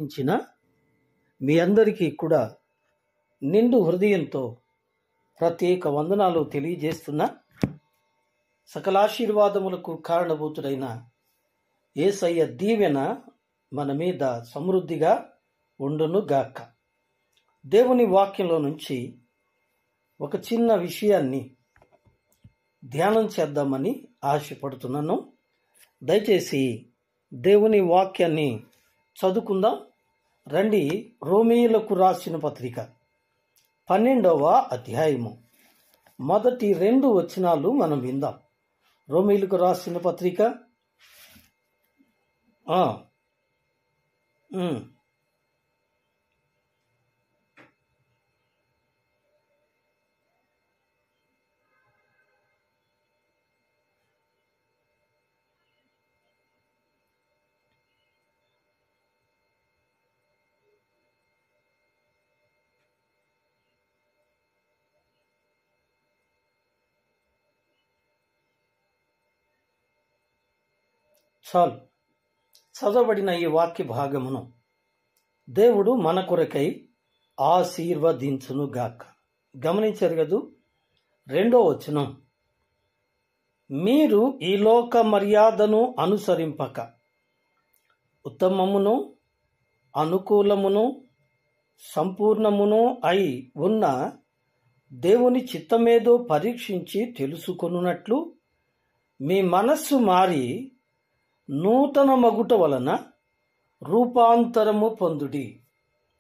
ఇచ్చిన మీ అందరికీ కూడా నిండు హృదయంతో ప్రత్యేక వందనాలు తెలియజేస్తున్నా. సకలాశీర్వాదములకు కారణభూతుడైన యేసయ్య దీవెన మన మీద సమృద్ధిగా ఉండును గాక. దేవుని వాక్యంలో నుంచి ఒక చిన్న విషయాన్ని ధ్యానం చేద్దామని ఆశపడుతున్నాను. దయచేసి దేవుని వాక్యాన్ని చదువుకుందాం. రండి. రోమీయులకు రాసిన పత్రిక 12వ అధ్యాయము మొదటి 2 వచనాలు మనం విందాం. రోమీయులకు రాసిన పత్రిక చాలు. చదవబడిన ఈ వాక్య భాగమును దేవుడు మన కొరకై ఆశీర్వదించునుగాక. గమనించారు కదూ? 2వ వచనం, మీరు ఈ లోక మర్యాదను అనుసరింపక ఉత్తమమును అనుకూలమును సంపూర్ణమును అయి ఉన్న దేవుని చిత్తమేదో పరీక్షించి తెలుసుకొనున్నట్లు మీ మనస్సు మారి నూతన మగుట వలన రూపాంతరము పొందుడి.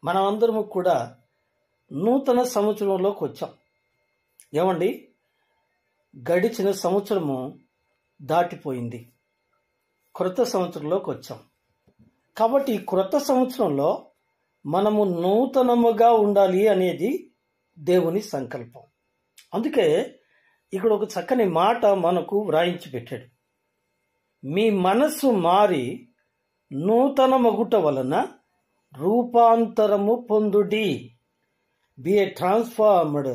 మనమందరము కూడా నూతన సంవత్సరంలోకి వచ్చాం. ఏమండి, గడిచిన సంవత్సరము దాటిపోయింది, క్రొత్త సంవత్సరంలోకి వచ్చాం. కాబట్టి ఈ క్రొత్త సంవత్సరంలో మనము నూతనముగా ఉండాలి అనేది దేవుని సంకల్పం. అందుకే ఇక్కడ ఒక చక్కని మాట మనకు వ్రాయించి పెట్టాడు. మీ మనస్సు మారి నూతన మగుట వలన రూపాంతరము పొందుడి. Be ye transformed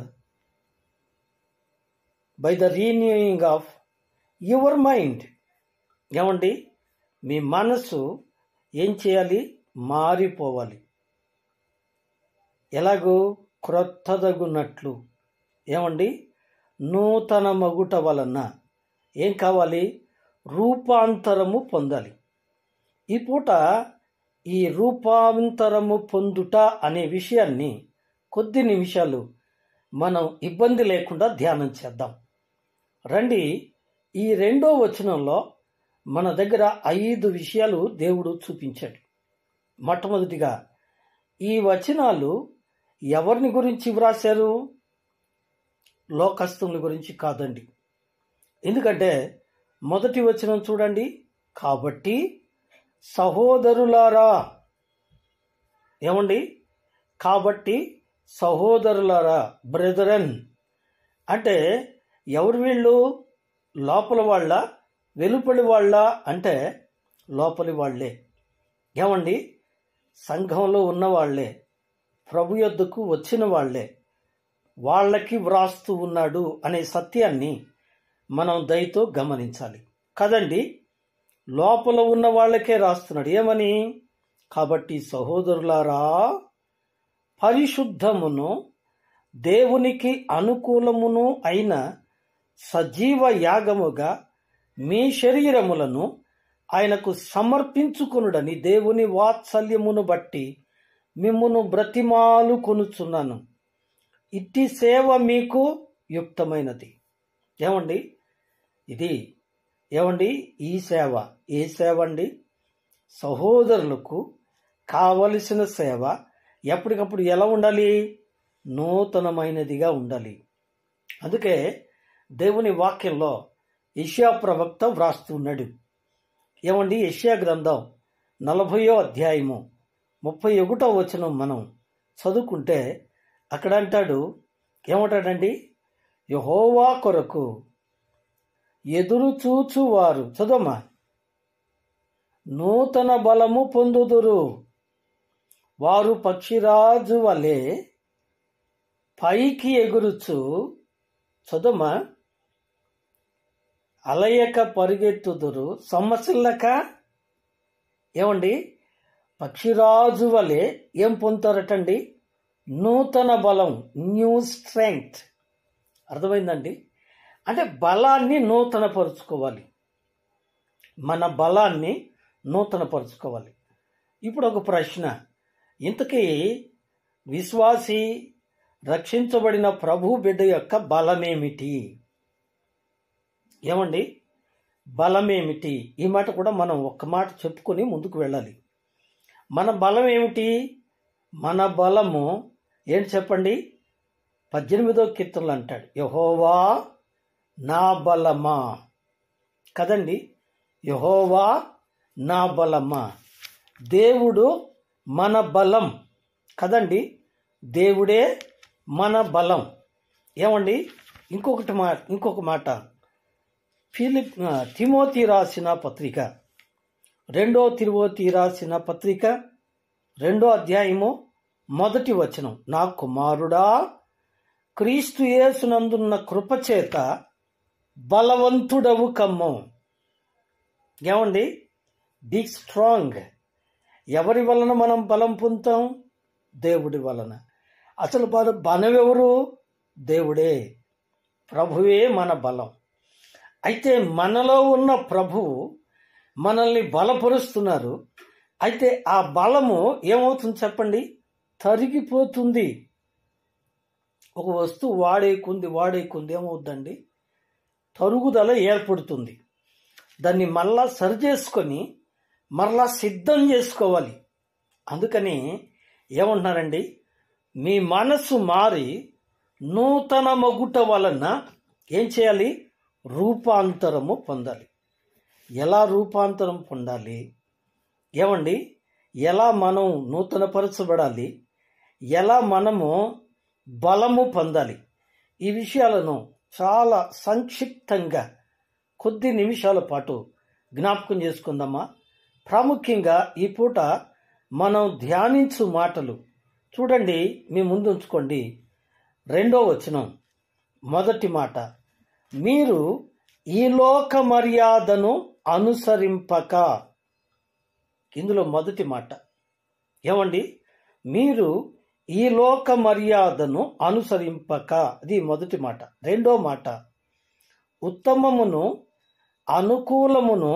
by the renewing of your mind. ఏమండి, మీ మనస్సు ఏం చేయాలి? మారిపోవాలి. ఎలాగూ? క్రొత్తదగునట్లు. ఏమండి, నూతన మగుట వలన ఏం కావాలి? రూపాంతరము పొందాలి. ఈ పూట ఈ రూపాంతరము పొందుట అనే విషయాన్ని కొద్ది నిమిషాలు మనం ఇబ్బంది లేకుండా ధ్యానం చేద్దాం. రండి. ఈ 2వ వచనంలో మన దగ్గర 5 విషయాలు దేవుడు చూపించాడు. మొట్టమొదటిగా, ఈ వచనాలు ఎవరిని గురించి వ్రాశారు? లోకస్తుల గురించి కాదండి. ఎందుకంటే మొదటి వచనం చూడండి. కాబట్టి సహోదరులారా. ఏమండి? కాబట్టి సహోదరులారా, బ్రదరన్ అంటే ఎవరు వీళ్ళు? లోపల వాళ్ళ, వెలుపలి వాళ్ళ? అంటే లోపలి వాళ్లే. ఏమండి? సంఘంలో ఉన్నవాళ్లే, ప్రభు యొద్దకు వచ్చిన వాళ్లే, వాళ్ళకి వ్రాస్తూ ఉన్నాడు అనే సత్యాన్ని మనం దయతో గమనించాలి కదండి. లోపల ఉన్న వాళ్ళకే రాస్తున్నాడు. ఏమని? కాబట్టి సహోదరులారా, పరిశుద్ధమును దేవునికి అనుకూలమును అయిన సజీవ యాగముగా మీ శరీరములను ఆయనకు సమర్పించుకొనుడని దేవుని వాత్సల్యమును బట్టి మిమ్మును బ్రతిమాలు కొనుచున్నాను. ఇట్టి సేవ మీకు యుక్తమైనది. ఏమండి? ఇది ఏమండి? ఈ సేవ ఏ సేవ అండి? సహోదరులకు కావలసిన సేవ ఎప్పటికప్పుడు ఎలా ఉండాలి? నూతనమైనదిగా ఉండాలి. అందుకే దేవుని వాక్యంలో యెషయా ప్రవక్త వ్రాస్తున్నాడు. ఏమండి? యెషయా గ్రంథం 40వ అధ్యాయము 31వ వచనం మనం చదువుకుంటే అక్కడ అంటాడు. ఏమంటాడండి? యెహోవా కొరకు ఎదురు చూచువారు, చదవమ్మా, నూతన బలము పొందుదురు. వారు పక్షిరాజు వలె పైకి ఎగురుచు, చదవమ్మా, అలయక పరిగెత్తుదురు. సొమ్మసిల్లక ఏమండి పక్షిరాజు వలె ఏం పొందుతారటండి? నూతన బలం, న్యూ స్ట్రెంగ్త్. అర్థమైందండి? అంటే బలాన్ని నూతనపరుచుకోవాలి, మన బలాన్ని నూతనపరుచుకోవాలి. ఇప్పుడు ఒక ప్రశ్న, ఇంతకీ విశ్వాసి, రక్షించబడిన ప్రభు బిడ్డ యొక్క బలమేమిటి? ఏమండి, బలమేమిటి? ఈ మాట కూడా మనం ఒక్క మాట చెప్పుకొని ముందుకు వెళ్ళాలి. మన బలం ఏమిటి? మన బలము ఏంటి చెప్పండి? 18వ కీర్తనలో అంటాడు, యెహోవా నా బలమా. కదండి, యెహోవా నా బలమా. దేవుడు మన బలం కదండి, దేవుడే మన బలం. ఏమండి, ఇంకొక మాట తిమోతి రాసిన పత్రిక, 2వ తిమోతి రాసిన పత్రిక 2వ అధ్యాయము 1వ వచనం, నా కుమారుడా, క్రీస్తు యేసునందున్న కృపచేత బలవంతుడవు కమ్ము. ఏమండి, బీ స్ట్రాంగ్. ఎవరి వలన మనం బలం పొందుతాం? దేవుడి వలన. అసలు బలమెవరు? దేవుడే, ప్రభువే మన బలం. అయితే మనలో ఉన్న ప్రభువు మనల్ని బలపరుస్తున్నారు. అయితే ఆ బలము ఏమవుతుంది చెప్పండి? తరిగిపోతుంది. ఒక వస్తువు వాడే కొంది ఏమవుద్దండి? తరుగుదల ఏర్పడుతుంది. దాన్ని మళ్ళా సరి చేసుకొని మరలా సిద్ధం చేసుకోవాలి. అందుకని ఏమంటున్నారండి? మీ మనసు మారి నూతన మగుట వలన ఏం చేయాలి? రూపాంతరము పొందాలి. ఎలా రూపాంతరం పొందాలి? ఏమండి, ఎలా మనం నూతనపరచబడాలి? ఎలా మనము బలము పొందాలి? ఈ విషయాలను చాలా సంక్షిప్తంగా కొద్ది నిమిషాల పాటు జ్ఞాపకం చేసుకుందామా? ప్రాముఖ్యంగా ఈ పూట మనం ధ్యానించు మాటలు చూడండి, మీ ముందు ఉంచుకోండి. 2వ వచనం, మొదటి మాట, మీరు ఈ లోక మర్యాదను అనుసరింపక. ఇందులో మొదటి మాట ఏమండి? మీరు ఈ లోక మర్యాదను అనుసరింపక, అది మొదటి మాట. 2వ మాట, ఉత్తమమును అనుకూలమును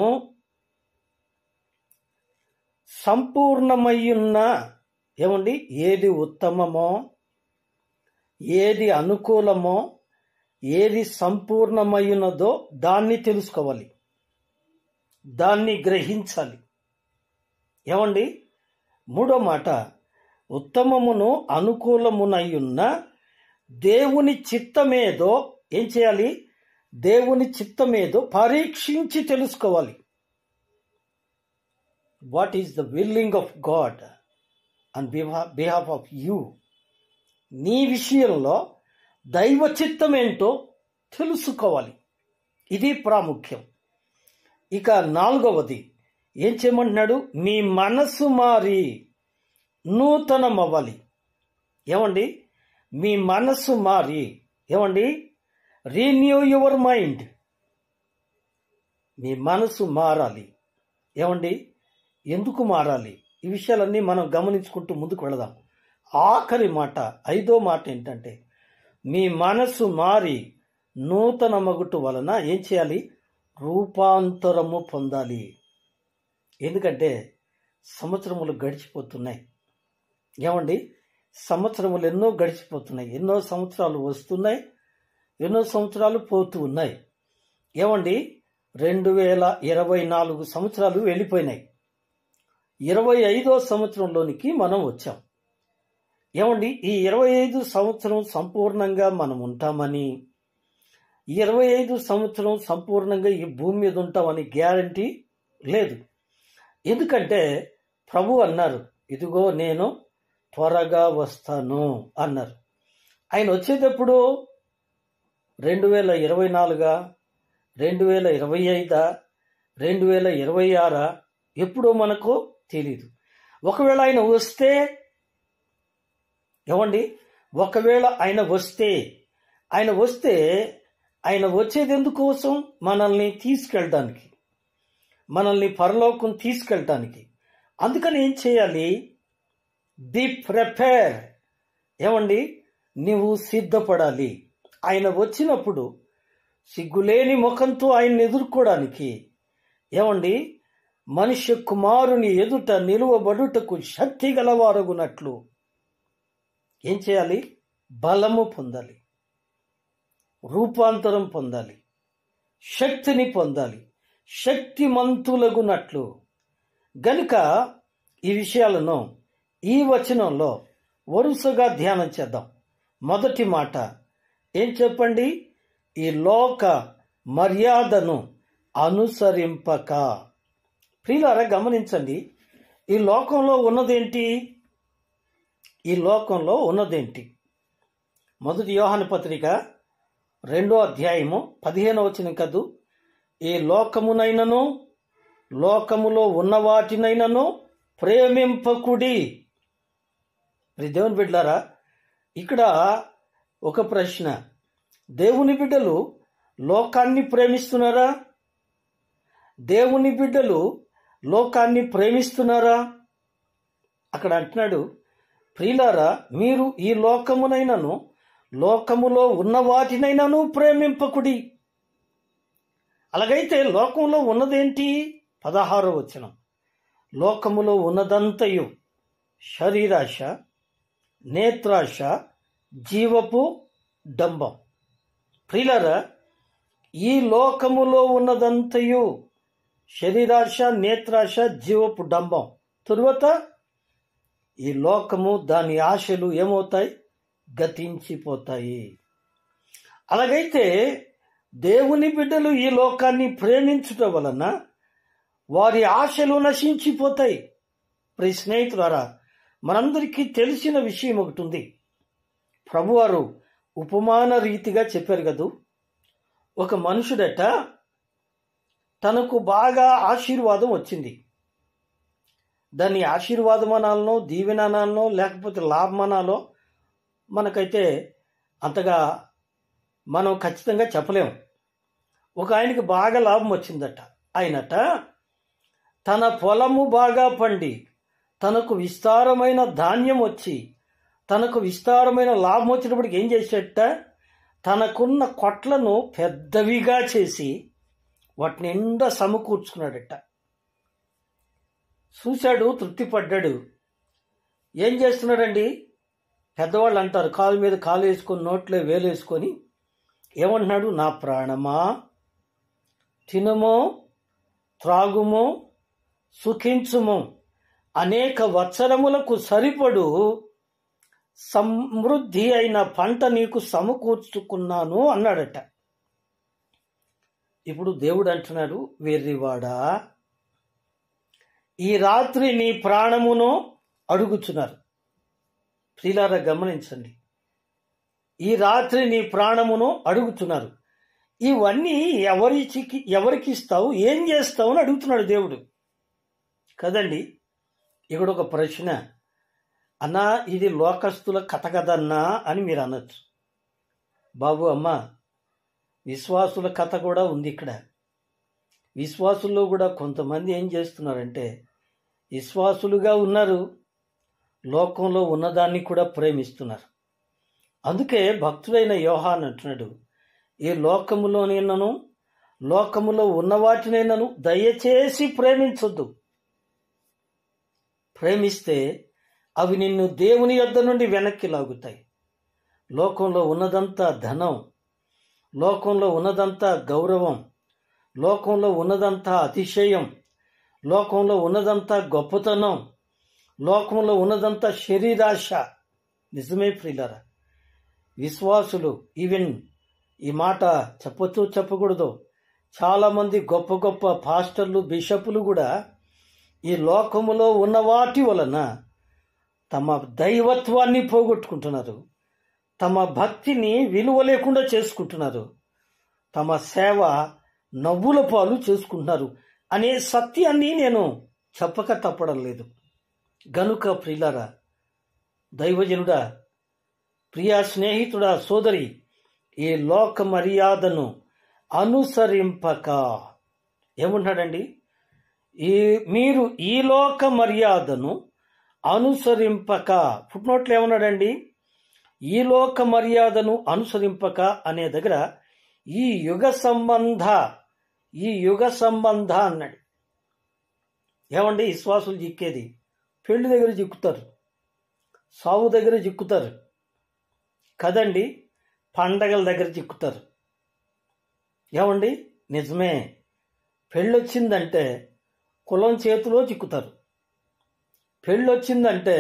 సంపూర్ణమయ్యున్న. ఏమండి, ఏది ఉత్తమమో, ఏది అనుకూలమో, ఏది సంపూర్ణమైనదో దాన్ని తెలుసుకోవాలి, దాన్ని గ్రహించాలి. ఏమండి, 3వ మాట, ఉత్తమమును అనుకూలమునయ్యున్న దేవుని చిత్తమేదో ఏం చేయాలి? దేవుని చిత్తమేదో పరీక్షించి తెలుసుకోవాలి. What is the willing of God on behalf of you. నీ విషయంలో దైవ చిత్తం ఏంటో తెలుసుకోవాలి. ఇది ప్రాముఖ్యం. ఇక 4వది ఏం చేయమంటున్నాడు? మీ మనసు మారి నూతనం అవ్వాలి. ఏమండి, మీ మనసు మారి, ఏమండి, రీన్యూ యువర్ మైండ్. మీ మనసు మారాలి. ఏమండి, ఎందుకు మారాలి? ఈ విషయాలన్నీ మనం గమనించుకుంటూ ముందుకు వెళదాం. ఆఖరి మాట, 5వ మాట ఏంటంటే, మీ మనసు మారి నూతన మగుటు వలన ఏం చేయాలి? రూపాంతరము పొందాలి. ఎందుకంటే సంవత్సరములు గడిచిపోతున్నాయి. ఏమండి, సంవత్సరములు ఎన్నో గడిచిపోతున్నాయి. ఎన్నో సంవత్సరాలు వస్తున్నాయి, ఎన్నో సంవత్సరాలు పోతూ ఉన్నాయి. ఏమండి, 2024 సంవత్సరాలు వెళ్ళిపోయినాయి. 25వ సంవత్సరంలోనికి మనం వచ్చాం. ఏమండి, ఈ 25 సంవత్సరం సంపూర్ణంగా మనం ఉంటామని, 25 సంవత్సరం సంపూర్ణంగా ఈ భూమి మీద ఉంటామని గ్యారంటీ లేదు. ఎందుకంటే ప్రభు అన్నారు, ఇదిగో నేను త్వరగా వస్తాను అన్నారు. ఆయన వచ్చేటప్పుడు 2024, 2025, 2026 ఎప్పుడో మనకు తెలీదు. ఒకవేళ ఆయన వస్తే, ఏమండి, ఒకవేళ ఆయన వస్తే ఆయన వచ్చేది ఎందుకోసం? మనల్ని తీసుకెళ్ళడానికి, మనల్ని పరలోకం తీసుకెళ్ళటానికి. అందుకని ఏం చేయాలి? Be prepare. ఏమండి, నీవు సిద్ధపడాలి. ఆయన వచ్చినప్పుడు సిగ్గులేని ముఖంతో ఆయన్ని ఎదుర్కోవడానికి ఏమండి, మనుష్య కుమారుని ఎదుట నిలువబడుటకు శక్తి గలవారగునట్లు ఏం చేయాలి? బలము పొందాలి, రూపాంతరం పొందాలి, శక్తిని పొందాలి, శక్తిమంతులగునట్లు. గనుక ఈ విషయాలను ఈ వచనంలో వరుసగా ధ్యానం చేద్దాం. మొదటి మాట ఏం చెప్పండి? ఈ లోక మర్యాదను అనుసరింపక. ప్రియులారా గమనించండి, ఈ లోకంలో ఉన్నదేంటి? ఈ లోకంలో ఉన్నదేంటి? మొదటి యోహాను పత్రిక 2వ అధ్యాయము 15వ వచనం కదూ, ఈ లోకమునైనను లోకములో ఉన్న వాటినైనను ప్రేమింపకుడి. దేవుని బిడ్డలారా, ఇక్కడ ఒక ప్రశ్న. దేవుని బిడ్డలు లోకాన్ని ప్రేమిస్తున్నారా? దేవుని బిడ్డలు లోకాన్ని ప్రేమిస్తున్నారా? అక్కడ అంటున్నాడు, ప్రియులారా, మీరు ఈ లోకమునైనను లోకములో ఉన్న వాటినైనను ప్రేమింపకుడి. అలాగైతే లోకంలో ఉన్నదేంటి? 16వ వచనం, లోకములో ఉన్నదంతయు శరీరాశ, నేత్రాశ, జీవపు డంబం. ప్రియులారా, ఈ లోకములో ఉన్నదంతయు శరీరాశ, నేత్రాశ, జీవపు డంబం. తరువాత ఈ లోకము దాని ఆశలు ఏమవుతాయి? గతించిపోతాయి. అలాగైతే దేవుని బిడ్డలు ఈ లోకాన్ని ప్రేమించటం వలన వారి ఆశలు నశించిపోతాయి. ప్రియ స్నేహితులారా, మనందరికీ తెలిసిన విషయం ఒకటి ఉంది. ప్రభువారు ఉపమాన రీతిగా చెప్పారు కదూ, ఒక మనుషుడట తనకు బాగా ఆశీర్వాదం వచ్చింది. దాన్ని ఆశీర్వాదం అనాలనో, దీవెన అనాలనో, లేకపోతే లాభం అనాలో మనకైతే అంతగా మనం ఖచ్చితంగా చెప్పలేము. ఒక ఆయనకి బాగా లాభం వచ్చిందట. ఆయనట తన పొలము బాగా పండి తనకు విస్తారమైన ధాన్యం వచ్చి తనకు విస్తారమైన లాభం వచ్చినప్పటికి ఏం చేసేట, తనకున్న కొట్లను పెద్దవిగా చేసి వాటి నిండా సమకూర్చుకున్నాడట. చూశాడు, తృప్తిపడ్డాడు. ఏం చేస్తున్నాడండి? పెద్దవాళ్ళు అంటారు, కాలు మీద కాలు వేసుకొని నోట్లో వేలేసుకొని ఏమంటున్నాడు? నా ప్రాణమా, తినుము, త్రాగుము, సుఖించుము, అనేక వత్సరములకు సరిపడు సమృద్ధి అయిన పంట నీకు సమకూర్చుకున్నాను అన్నాడట. ఇప్పుడు దేవుడు అంటున్నాడు, వెర్రివాడా, ఈ రాత్రి నీ ప్రాణమును అడుగుచున్నారు. ప్రియులారా గమనించండి, ఈ రాత్రి నీ ప్రాణమును అడుగుతున్నారు. ఇవన్నీ ఎవరికి ఇస్తావు, ఏం చేస్తావు అని అడుగుతున్నాడు దేవుడు కదండి. ఇక్కడ ఒక ప్రశ్న, అన్నా ఇది లోకస్తుల కథ కదన్నా అని మీరు అనొచ్చు. బాబు, అమ్మ, విశ్వాసుల కథ కూడా ఉంది ఇక్కడ. విశ్వాసుల్లో కూడా కొంతమంది ఏం చేస్తున్నారంటే, విశ్వాసులుగా ఉన్నారు, లోకంలో ఉన్నదాన్ని కూడా ప్రేమిస్తున్నారు. అందుకే భక్తుడైన యోహాను అంటున్నాడు, ఈ లోకములోనైనను లోకములో ఉన్న వాటినైనను దయచేసి ప్రేమించొద్దు. ప్రేమిస్తే అవి నిన్ను దేవుని యొద్ద నుండి వెనక్కి లాగుతాయి. లోకంలో ఉన్నదంతా ధనం, లోకంలో ఉన్నదంతా గౌరవం, లోకంలో ఉన్నదంతా అతిశయం, లోకంలో ఉన్నదంతా గొప్పతనం, లోకంలో ఉన్నదంతా శరీరాశ. నిజమే ప్రియులారా, విశ్వాసులు ఈవెన్ ఈ మాట చెప్పొచ్చు చెప్పకూడదు, చాలామంది గొప్ప గొప్ప పాస్టర్లు, బిషపులు కూడా ఈ లోకములో ఉన్న వాటి వలన తమ దైవత్వాన్ని పోగొట్టుకుంటున్నారు, తమ భక్తిని విలువ లేకుండా చేసుకుంటున్నారు, తమ సేవ నవ్వుల పాలు చేసుకుంటున్నారు అనే సత్యాన్ని నేను చెప్పక తప్పడం లేదు. గనుక ప్రియులారా, దైవజనుడా, ప్రియా స్నేహితుడా, సోదరి, ఈ లోక మర్యాదను అనుసరింపక. ఏమంటున్నాడండి? మీరు ఈ లోక మర్యాదను అనుసరింపక, ఫుట్నోట్లు ఏమన్నాడండి? ఈ లోక మర్యాదను అనుసరింపక అనే దగ్గర ఈ యుగ సంబంధ అన్నాడు. ఏమండి, విశ్వాసులు చిక్కేది పెళ్లి దగ్గర చిక్కుతారు, సావు దగ్గర చిక్కుతారు కదండి, పండగల దగ్గర చిక్కుతారు. ఏమండి, నిజమే. పెళ్ళొచ్చిందంటే కులం చేతిలో చిక్కుతారు, పెళ్ళొచ్చిందంటే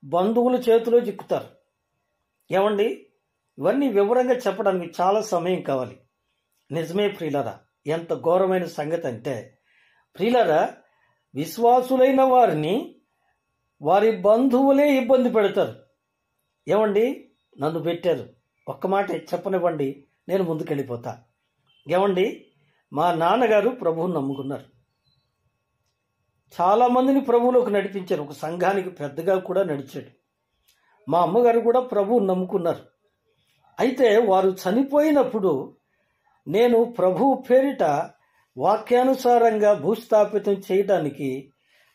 బంధువుల చేతిలో చిక్కుతారు. ఏమండి, ఇవన్నీ వివరంగా చెప్పడానికి చాలా సమయం కావాలి. నిజమే ప్రియులరా, ఎంత ఘోరమైన సంగతి అంటే ప్రియులరా, విశ్వాసులైన వారిని వారి బంధువులే ఇబ్బంది పెడతారు. ఏమండి, నన్ను పెట్టారు, ఒక్క మాట చెప్పనివ్వండి, నేను ముందుకెళ్ళిపోతా. ఏమండి, మా నాన్నగారు ప్రభువుని నమ్ముకున్నారు, చాలామందిని ప్రభువులోకి నడిపించారు, ఒక సంఘానికి పెద్దగా కూడా నడిచాడు. మా అమ్మగారు కూడా ప్రభువుని నమ్ముకున్నారు. అయితే వారు చనిపోయినప్పుడు నేను ప్రభువు పేరిట వాక్యానుసారంగా భూస్థాపితం చేయడానికి,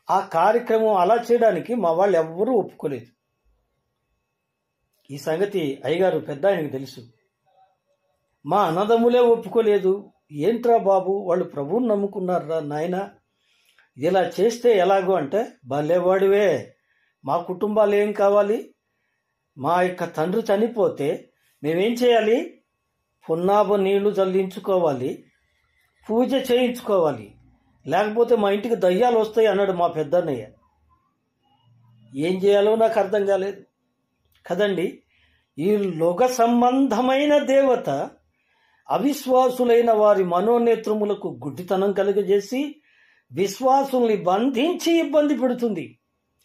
ఆ కార్యక్రమం అలా చేయడానికి మా వాళ్ళు ఎవ్వరూ ఒప్పుకోలేదు. ఈ సంగతి అయ్యగారు పెద్ద ఆయనకు తెలుసు. మా అన్నదమ్ములే ఒప్పుకోలేదు. ఏంట్రా బాబు, వాళ్ళు ప్రభువుని నమ్ముకున్నారా నాయన, ఇలా చేస్తే ఎలాగో అంటే, భలేవాడివే, మా కుటుంబాలు ఏం కావాలి, మా యొక్క తండ్రి చనిపోతే మేమేం చేయాలి, పున్నాబ నీళ్లు చల్లించుకోవాలి, పూజ చేయించుకోవాలి, లేకపోతే మా ఇంటికి దయ్యాలు వస్తాయి అన్నాడు మా పెద్దన్నయ్య. ఏం చేయాలో నాకు అర్థం కాలేదు కదండి. ఈ లోక సంబంధమైన దేవత అవిశ్వాసులైన వారి మనోనేత్రములకు గుడ్డితనం కలుగజేసి విశ్వాసుల్ని బంధించి ఇబ్బంది పెడుతుంది.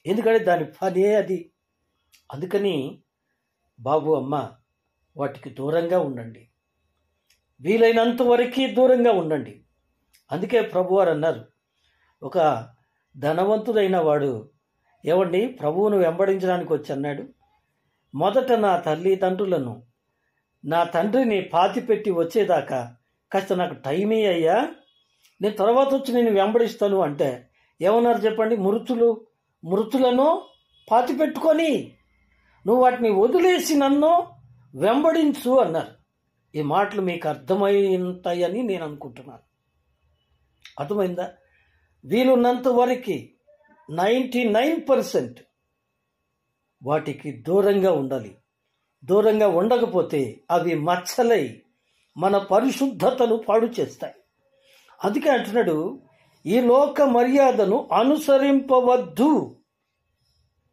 ఎందుకంటే దాని పనే అది. అందుకని బాబు, అమ్మ, వాటికి దూరంగా ఉండండి, వీలైనంత వరకు దూరంగా ఉండండి. అందుకే ప్రభువారు అన్నారు, ఒక ధనవంతుడైన వాడు ఏమండి ప్రభువును వెంబడించడానికి వచ్చి అన్నాడు, మొదట నా తల్లిదండ్రులను, నా తండ్రిని పాతిపెట్టి వచ్చేదాకా కాస్త నాకు టైమే అయ్యా, నేను తర్వాత వచ్చి నేను వెంబడిస్తాను అంటే ఏమన్నారు చెప్పండి? మృతులను పాతిపెట్టుకొని నువ్వు వాటిని వదిలేసి నన్ను వెంబడించు అన్నారు. ఈ మాటలు మీకు అర్థమవుతాయని నేను అనుకుంటున్నాను. అర్థమైందా? వీలున్నంత వరకు 99% వాటికి దూరంగా ఉండాలి. దూరంగా ఉండకపోతే అవి మచ్చలై మన పరిశుద్ధతను పాడు చేస్తాయి. అందుకే అంటున్నాడు, ఈ లోక మర్యాదను అనుసరింపవద్దు.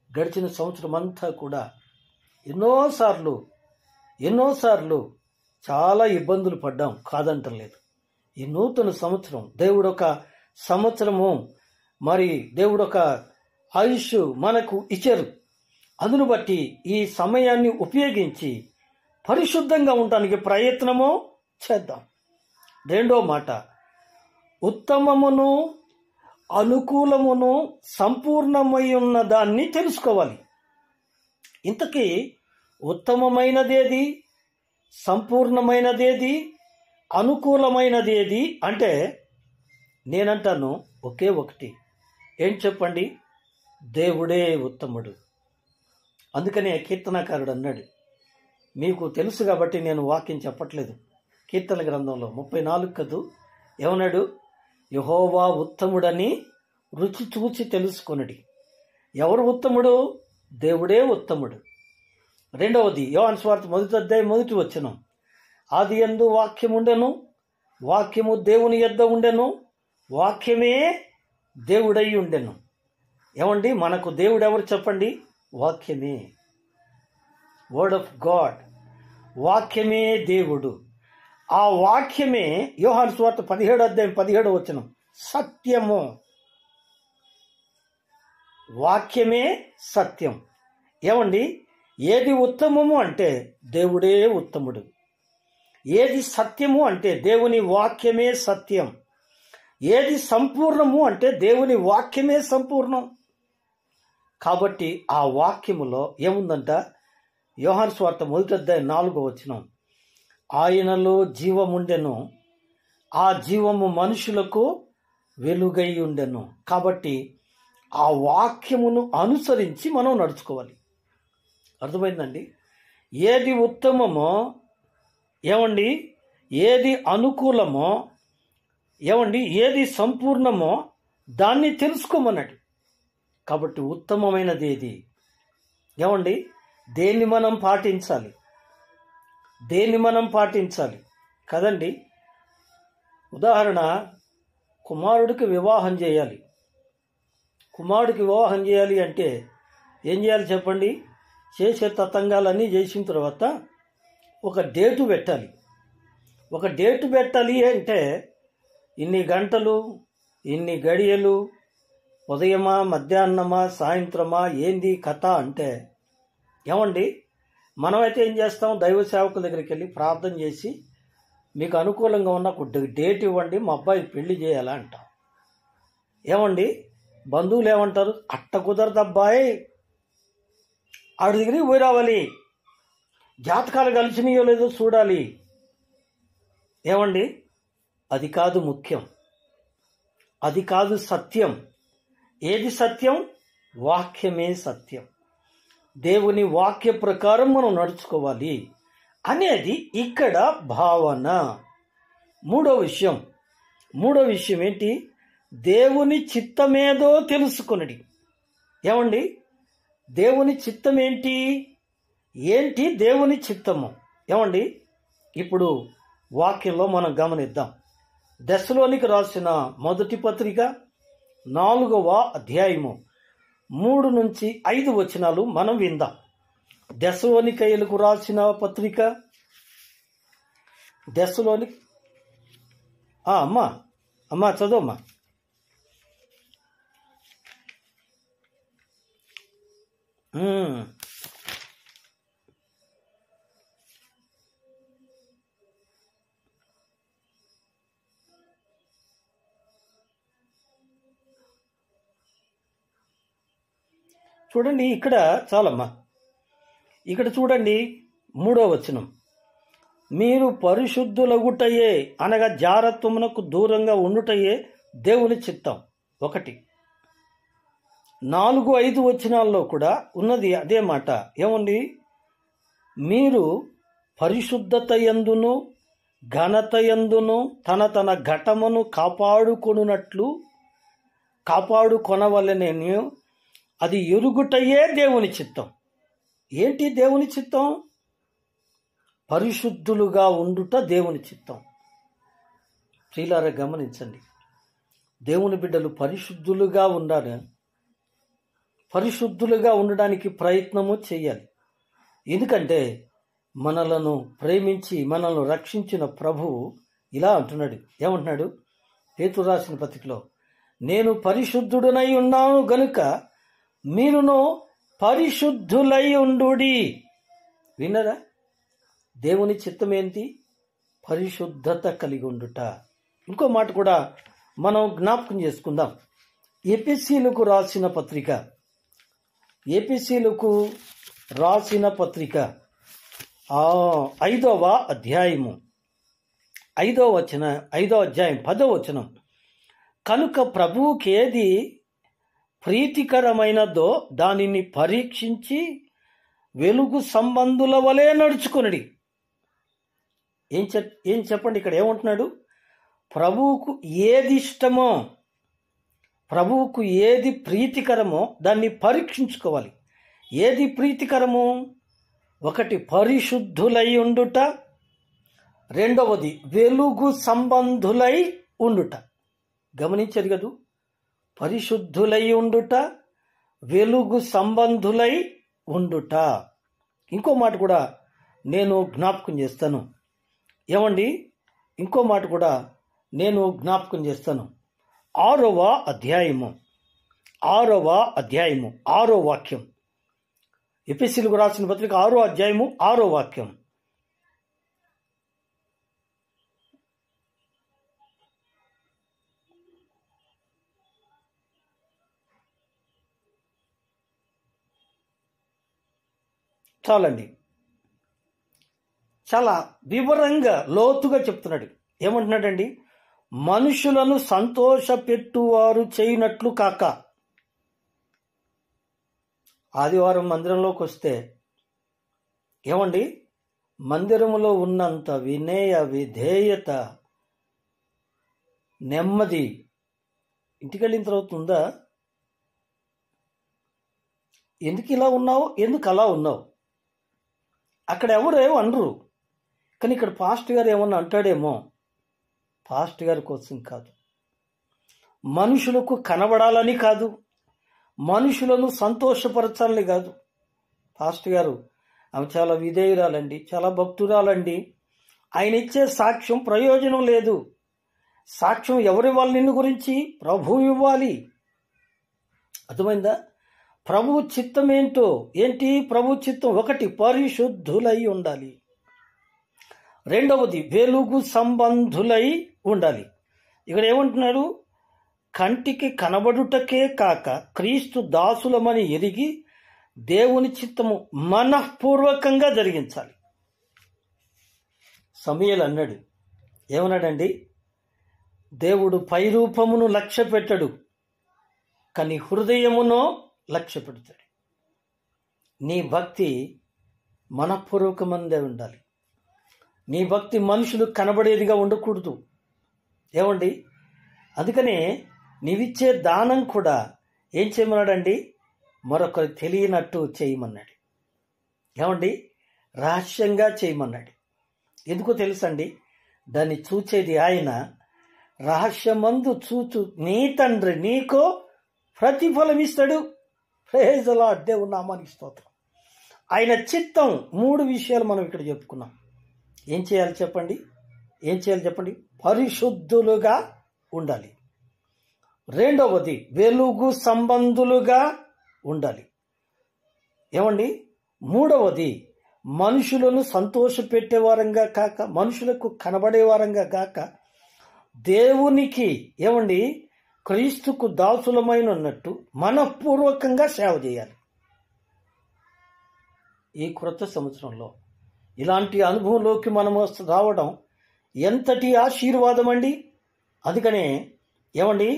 గడిచిన సంవత్సరం అంతా కూడా ఎన్నోసార్లు చాలా ఇబ్బందులు పడ్డాం, కాదంటలేదు. ఈ నూతన సంవత్సరం దేవుడొక సంవత్సరము, మరి దేవుడొక ఆయుష్ మనకు ఇచ్చారు. అందును బట్టి ఈ సమయాన్ని ఉపయోగించి పరిశుద్ధంగా ఉండడానికి ప్రయత్నము చేద్దాం. రెండో మాట, ఉత్తమమును అనుకూలమును సంపూర్ణమై ఉన్న దాన్ని తెలుసుకోవాలి. ఇంతకీ ఉత్తమమైనదేది, సంపూర్ణమైనదేది, అనుకూలమైనదేది అంటే నేనంటాను ఒకే ఒకటి. ఏం చెప్పండి? దేవుడే ఉత్తముడు. అందుకనే కీర్తనకారుడు అన్నాడు, మీకు తెలుసు కాబట్టి నేను వాక్యం చెప్పట్లేదు, కీర్తన గ్రంథంలో 34 కదూ, ఏమన్నాడు? యెహోవా ఉత్తముడని రుచి చూచి తెలుసుకొనుడి. ఎవరు ఉత్తముడు? దేవుడే ఉత్తముడు. రెండవది యోహాను సువార్త 1:1 ఆదియందు వాక్యముండెను, వాక్యము దేవుని యొద్ద ఉండెను, వాక్యమే దేవుడై ఉండెను. ఏమండి, మనకు దేవుడు ఎవరు చెప్పండి? వాక్యమే, వర్డ్ ఆఫ్ గాడ్. వాక్యమే దేవుడు. ఆ వాక్యమే యోహాను సువార్త 17:17 సత్యము. వాక్యమే సత్యం. ఏమండి, ఏది ఉత్తమము అంటే దేవుడే ఉత్తముడు. ఏది సత్యము అంటే దేవుని వాక్యమే సత్యం. ఏది సంపూర్ణము అంటే దేవుని వాక్యమే సంపూర్ణం. కాబట్టి ఆ వాక్యములో ఏముందంట? యోహాను సువార్త 1:4 ఆయనలో జీవముండెను, ఆ జీవము మనుషులకు వెలుగై ఉండెను. కాబట్టి ఆ వాక్యమును అనుసరించి మనం నడుచుకోవాలి. అర్థమైందండి? ఏది ఉత్తమమో, ఏమండి, ఏది అనుకూలమో, ఏమండి, ఏది సంపూర్ణమో దాన్ని తెలుసుకోమన్నాడు. కాబట్టి ఉత్తమమైనది ఏది, ఏమండి, దేన్ని మనం పాటించాలి, దేన్ని మనం పాటించాలి కదండి? ఉదాహరణ, కుమారుడికి వివాహం చేయాలి. కుమారుడికి వివాహం చేయాలి అంటే ఏం చేయాలి చెప్పండి? చేసే తతంగాలన్నీ చేసిన తర్వాత ఒక డేటు పెట్టాలి. ఒక డేటు పెట్టాలి అంటే ఇన్ని గంటలు, ఇన్ని గడియలు, ఉదయమా, మధ్యాహ్నమా, సాయంత్రమా, ఏంది కథ అంటే, ఏమండి, మనమైతే ఏం చేస్తాం? దైవ సేవకుల దగ్గరికి వెళ్ళి ప్రార్థన చేసి మీకు అనుకూలంగా ఉన్న ఒక డేట్ ఇవ్వండి, మా అబ్బాయి పెళ్లి చేయాలా అంటాం. ఏమండి, బంధువులు ఏమంటారు? అట్ట కుదరదు అబ్బాయి, ఆడి దగ్గరికి పోయి రావాలి, జాతకాలు కలిసినాయో లేదో చూడాలి. ఏమండి, అది కాదు ముఖ్యం, అది కాదు సత్యం. ఏది సత్యం? వాక్యమే సత్యం. దేవుని వాక్య ప్రకారం మనం నడుచుకోవాలి అనేది ఇక్కడ భావన. మూడో విషయం ఏంటి? దేవుని చిత్తమేదో తెలుసుకొనడి. ఏమండి, దేవుని చిత్తం ఏంటి? దేవుని చిత్తము? ఏమండి, ఇప్పుడు వాక్యంలో మనం గమనిద్దాం. దశలోనికి రాసిన మొదటి పత్రిక 4వ అధ్యాయము 3 నుంచి 5 వచనాలు మనం విందాం. దశలోనికయులకు రాసిన పత్రిక, దశలోని అమ్మా చదవమ్మా. చూడండి, ఇక్కడ చాలమ్మా, ఇక్కడ చూడండి 3వ వచనం. మీరు పరిశుద్ధులగుటయే, అనగా జారత్వమునకు దూరంగా ఉండుటయే దేవుని చిత్తం. 1, 4, 5 వచనాల్లో కూడా ఉన్నది అదే మాట. ఏమండి, మీరు పరిశుద్ధత యందును ఘనత యందును తన ఘటమును కాపాడుకొనవలెనని అది ఎరుగుటయే దేవుని చిత్తం. ఏంటి దేవుని చిత్తం? పరిశుద్ధులుగా ఉండుట దేవుని చిత్తం. ప్రియులారా గమనించండి, దేవుని బిడ్డలు పరిశుద్ధులుగా ఉండాలి. పరిశుద్ధులుగా ఉండడానికి ప్రయత్నము చేయాలి. ఎందుకంటే మనలను ప్రేమించి మనల్ని రక్షించిన ప్రభువు ఇలా అంటున్నాడు. ఏమంటున్నాడు? పేతురు రాసిన పత్రికలో, నేను పరిశుద్ధుడనై ఉన్నాను గనుక మీరును పరిశుద్ధులై ఉండుడి. విన్నారా? దేవుని చిత్తం ఏంటి? పరిశుద్ధత కలిగి ఉండుట. ఇంకో మాట కూడా మనం జ్ఞాపకం చేసుకుందాం. ఎఫెసీయులకు రాసిన పత్రిక 5వ అధ్యాయము 5వ అధ్యాయం 10వ వచనం. కనుక ప్రభువుకి ఏది ప్రీతికరమైనదో దానిని పరీక్షించి వెలుగు సంబంధుల వలె నడుచుకొనుడి. ఏం చెప్పండి, ఇక్కడ ఏమంటున్నాడు? ప్రభువుకు ఏది ఇష్టమో, ప్రభువుకు ఏది ప్రీతికరమో దాన్ని పరీక్షించుకోవాలి. ఏది ప్రీతికరము? 1 పరిశుద్ధులై ఉండుట, 2వది వెలుగు సంబంధులై ఉండుట. గమనించారు కదూ? పరిశుద్ధులై ఉండుట, వెలుగు సంబంధులై ఉండుట. ఇంకో మాట కూడా నేను జ్ఞాపకం చేస్తాను. ఏమండి, ఇంకో మాట కూడా నేను జ్ఞాపకం చేస్తాను. 6వ అధ్యాయము 6వ వాక్యం. ఎఫెసీయులకు రాసిన పత్రిక 6వ అధ్యాయము 6వ వాక్యం. చాలండి, చాలా వివరంగా లోతుగా చెప్తున్నాడు. ఏమంటున్నాడండి? మనుషులను సంతోషపెట్టువారు చేయనట్లు కాక. ఆదివారం మందిరంలోకి వస్తే ఏమండి, మందిరములో ఉన్నంత వినయ విధేయత నెమ్మది ఇంటికి వెళ్ళిన తర్వాత ఉందా? ఎందుకు ఇలా ఉన్నావు, ఎందుకు అలా ఉన్నావు? అక్కడ ఎవరేమో అనరు, కానీ ఇక్కడ పాస్టర్ గారు ఏమన్నా అంటాడేమో. పాస్టర్ గారి కోసం కాదు, మనుషులకు కనబడాలని కాదు, మనుషులను సంతోషపరచాలని కాదు. పాస్టర్ గారు ఆమె చాలా విధేయురాలండి, చాలా భక్తురాలండి, ఆయన ఇచ్చే సాక్ష్యం ప్రయోజనం లేదు. సాక్ష్యం ఎవరివ్వాలి? నిన్ను గురించి ప్రభువు ఇవ్వాలి. అర్థమైందా? ప్రభు చిత్తం ఏంటో, ఏంటి ప్రభు చిత్తం? ఒకటి, పరిశుద్ధులై ఉండాలి. రెండవది, వెలుగు సంబంధులై ఉండాలి. ఇక్కడ ఏమంటున్నాడు? కంటికి కనబడుటకే కాక క్రీస్తు దాసులమని ఎరిగి దేవుని చిత్తము మనఃపూర్వకంగా జరిగించాలి. సమూయేలు అన్నాడు, ఏమన్నాడండి? దేవుడు పైరూపమును లక్ష్య పెట్టడు, కానీ హృదయమునో లక్ష్య పెడతాడు. నీ భక్తి మనఃపూర్వకమందే ఉండాలి. నీ భక్తి మనుషులు కనబడేదిగా ఉండకూడదు. ఏమండి, అందుకనే నీవిచ్చే దానం కూడా ఏం చేయమన్నాడండి? మరొకరు తెలియనట్టు చేయమన్నాడు. ఏమండి, రహస్యంగా చేయమన్నాడు. ఎందుకో తెలుసండి? దాన్ని చూచేది ఆయన. రహస్యమందు చూచు నీ తండ్రి నీకో ప్రతిఫలం ఇస్తాడు. Praise the lord. దేవుని నామానికి స్తోత్రం. ఆయన చిత్తం 3 విషయాలు మనం ఇక్కడ చెప్పుకున్నాం. ఏం చేయాలి చెప్పండి? ఏం చేయాలి చెప్పండి? పరిశుద్ధులుగా ఉండాలి. రెండవది, వెలుగు సంబంధులుగా ఉండాలి. ఏమండి, మూడవది, మనుషులను సంతోషపెట్టేవారంగా కాక, మనుషులకు కనబడేవారంగా కాక, దేవునికి ఏమండి క్రీస్తుకు దాసులమైన ఉన్నట్టు మనఃపూర్వకంగా సేవ చేయాలి. ఈ క్రొత్త సంవత్సరంలో ఇలాంటి అనుభవంలోకి మనం రావడం ఎంతటి ఆశీర్వాదం అండి. అందుకనే ఏమండి,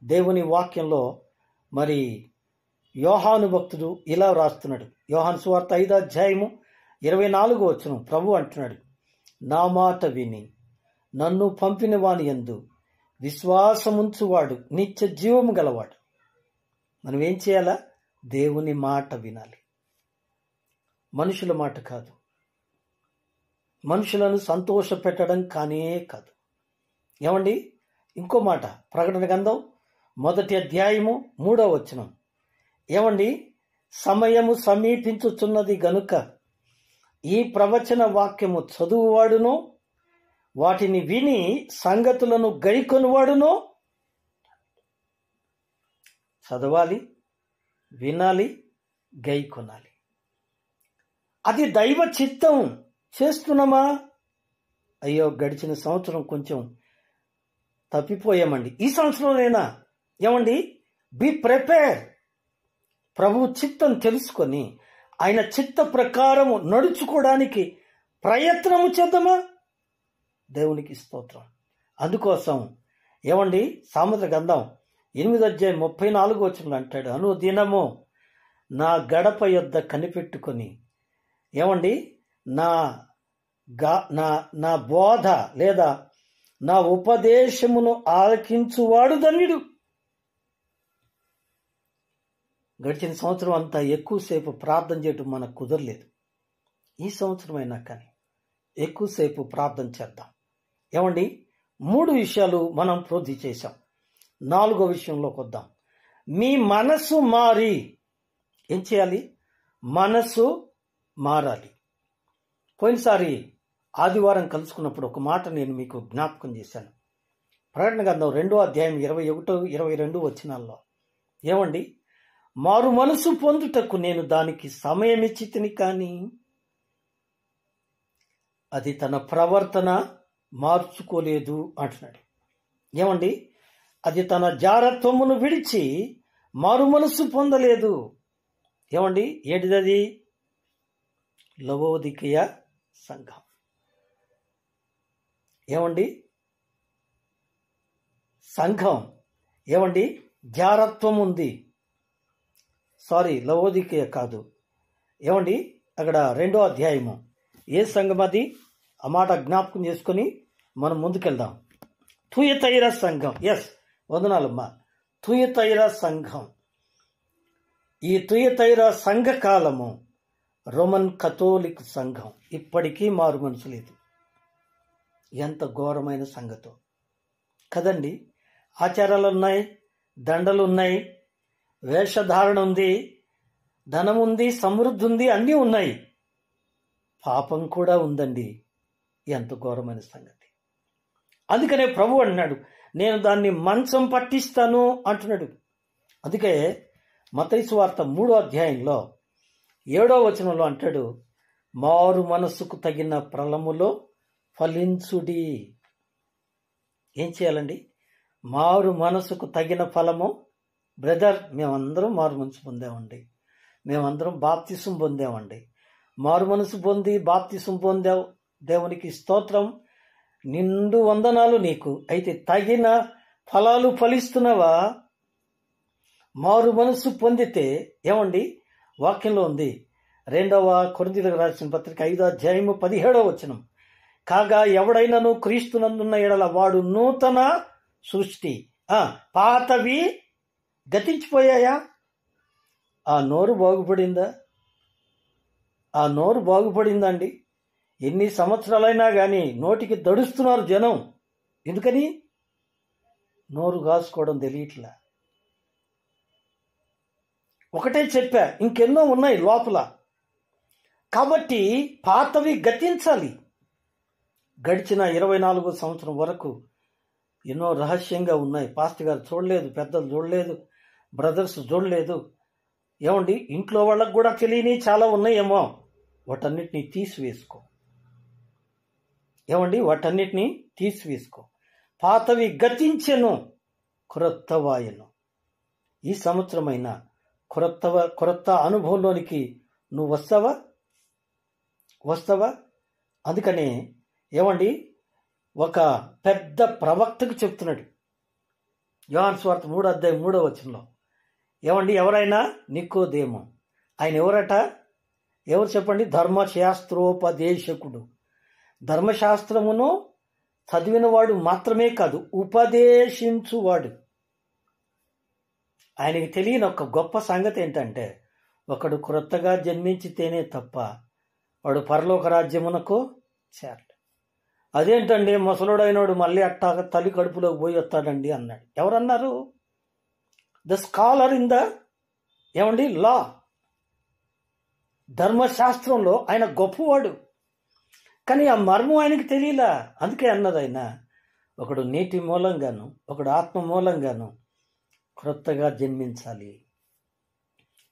దేవుని వాక్యంలో మరి యోహాను భక్తుడు ఇలా రాస్తున్నాడు. యోహాను సువార్త 5వ అధ్యాయము 24వ వచనం ప్రభు అంటున్నాడు, నా మాట విని నన్ను పంపిన వాని యందు విశ్వాసముంచువాడు నిత్య జీవము గలవాడు. మనం ఏం చేయాలా? దేవుని మాట వినాలి, మనుషుల మాట కాదు. మనుషులను సంతోష పెట్టడం కానే కాదు. ఏమండి, ఇంకో మాట, ప్రకటన గ్రంథం 1వ అధ్యాయము 3వ వచనం. ఏమండి, సమయము సమీపించుచున్నది గనుక ఈ ప్రవచన వాక్యము చదువువాడునో వాటిని విని సంగతులను గైకొనువాడునో. చదవాలి, వినాలి, గైకొనాలి. అది దైవ చిత్తం. చేస్తున్నామా? అయ్యో, గడిచిన సంవత్సరం కొంచెం తప్పిపోయామండి, ఈ సంవత్సరంలోనైనా ఏమండి బి ప్రిపేర్. ప్రభు చిత్తం తెలుసుకొని ఆయన చిత్త ప్రకారము నడుచుకోవడానికి ప్రయత్నము చేద్దామా? దేవునికి స్తోత్రం. అందుకోసం ఏమండి, సామెతల గ్రంథం 8వ అధ్యాయం 34వ వచనంలో అంటాడు, అనుదినము నా గడప యొద్ద కనిపెట్టుకొని ఏమండి నా బోధ లేదా నా ఉపదేశమును ఆలకించువాడు ధన్యుడు. గడిచిన సంవత్సరం అంతా ఎక్కువసేపు ప్రార్థన చేయటం మనకు కుదరలేదు. ఈ సంవత్సరం అయినా కానీ ఎక్కువసేపు ప్రార్థన చేద్దాం. ఏమండి, 3 విషయాలు మనం పూర్తి చేశాం. 4వ విషయంలోకి వద్దాం. మీ మనసు మారి ఏం చేయాలి? మనసు మారాలి. పోయినసారి ఆదివారం కలుసుకున్నప్పుడు ఒక మాట నేను మీకు జ్ఞాపకం చేశాను. ప్రకటన గ్రంథం 2వ అధ్యాయం 21, 22 వచనాల్లో ఏమండి, మారు మనసు పొందుటకు నేను దానికి సమయమిచ్చి తిని, కానీ అది తన ప్రవర్తన మార్చుకోలేదు అంటున్నాడు. ఏమండి, అది తన జారత్వమును విడిచి మారు మనసు పొందలేదు. ఏమండి, ఏంటిది? లవోదికీయ సంఘం. ఏమండి, సంఘం ఏమండి జారత్వం ఉంది. లవోదికయ కాదు, ఏమండి అక్కడ 2వ అధ్యాయము ఏ సంఘం అది? ఆ మాట జ్ఞాపకం చేసుకొని మనం ముందుకెళ్దాం. తుయతైర సంఘం. వందనాలమ్మా. తుయతైర సంఘం. ఈ తుయతైర సంఘ కాలము రోమన్ కథోలిక్ సంఘం. ఇప్పటికీ మారు మనసు లేదు. ఎంత ఘోరమైన సంగతో కదండి. ఆచారాలు ఉన్నాయి, దండలు ఉన్నాయి, వేషధారణ ఉంది, ధనం ఉంది, సమృద్ధి ఉంది, అన్నీ ఉన్నాయి. పాపం కూడా ఉందండి. ఎంత ఘోరమైన సంగతి. అందుకనే ప్రభు అన్నాడు, నేను దాన్ని మంచం పట్టిస్తాను అంటున్నాడు. అందుకే మత్తయి సువార్త 3వ అధ్యాయంలో 7వ వచనంలో అంటాడు, మారు మనస్సుకు తగిన ఫలములో ఫలించుడి. ఏం చేయాలండి? మారు మనసుకు తగిన ఫలము. బ్రదర్, మేమందరం మారు మనసు పొందామండి, మేమందరం బాప్తిసం పొందామండి. మారు మనసు పొంది బాప్తిసం పొందావు, దేవునికి స్తోత్రం, నిండు వందనాలు నీకు. అయితే తగిన ఫలాలు ఫలిస్తున్నావా? మారు మనసు పొందితే ఏమండి? వాక్యంలో ఉంది 2వ కొరింథీయులకు రాసిన పత్రిక 5వ అధ్యాయము 17వ వచనం, కాగా ఎవడైనను క్రీస్తునందున్న ఎడల వాడు నూతన సృష్టి, పాతవి గతించిపోయాయా? ఆ నోరు బాగుపడిందా? ఆ నోరు బాగుపడిందండి. ఎన్ని సంవత్సరాలైనా కానీ నోటికి దడుస్తున్నారు జనం. ఎందుకని? నోరు కాసుకోవడం తెలియట్లా. ఒకటే చెప్పా, ఇంకెన్నో ఉన్నాయి లోపల. కాబట్టి పాతవి గతించాలి. గడిచిన 24 సంవత్సరం వరకు ఎన్నో రహస్యంగా ఉన్నాయి. పాస్టర్ గారు చూడలేదు, పెద్దలు చూడలేదు, బ్రదర్స్ చూడలేదు. ఏమండి, ఇంట్లో వాళ్ళకు కూడా తెలియని చాలా ఉన్నాయేమో. వాటన్నిటినీ తీసివేసుకో. ఏమండి, వాటన్నిటినీ తీసివేసుకో. పాతవి గతించెను, క్రొత్తవాయను. ఈ సంవత్సరమైన క్రొత్త అనుభవంలోనికి నువ్వు వస్తావా? అందుకనే ఏమండి, ఒక పెద్ద ప్రవక్తకు చెప్తున్నాడు యోహాను సువార్త 3వ అధ్యాయం 3వ వచనంలో. ఏమండి, ఎవరైనా నికోదేము, ఆయన ఎవరట? ఎవరు చెప్పండి? ధర్మశాస్త్రోపదేశకుడు. ధర్మశాస్త్రమును చదివినవాడు మాత్రమే కాదు, ఉపదేశించువాడు. ఆయనకి తెలియని ఒక గొప్ప సంగతి ఏంటంటే, ఒకడు క్రొత్తగా జన్మించితేనే తప్ప వాడు పరలోక రాజ్యమునకు చేరడు. అదేంటండి, ముసలుడైనోడు మళ్ళీ అట్టాగా తల్లి కడుపులోకి పోయి వస్తాడండి అన్నాడు. ఎవరన్నారు? ద స్కాలర్ ఇన్ ద ఏమండి లా, ధర్మశాస్త్రంలో ఆయన గొప్పవాడు. కానీ ఆ మర్మం ఆయనకి తెలియలా. అందుకే అన్నది ఆయన, ఒకడు నీటి మూలంగాను ఒకడు ఆత్మ మూలంగాను క్రొత్తగా జన్మించాలి.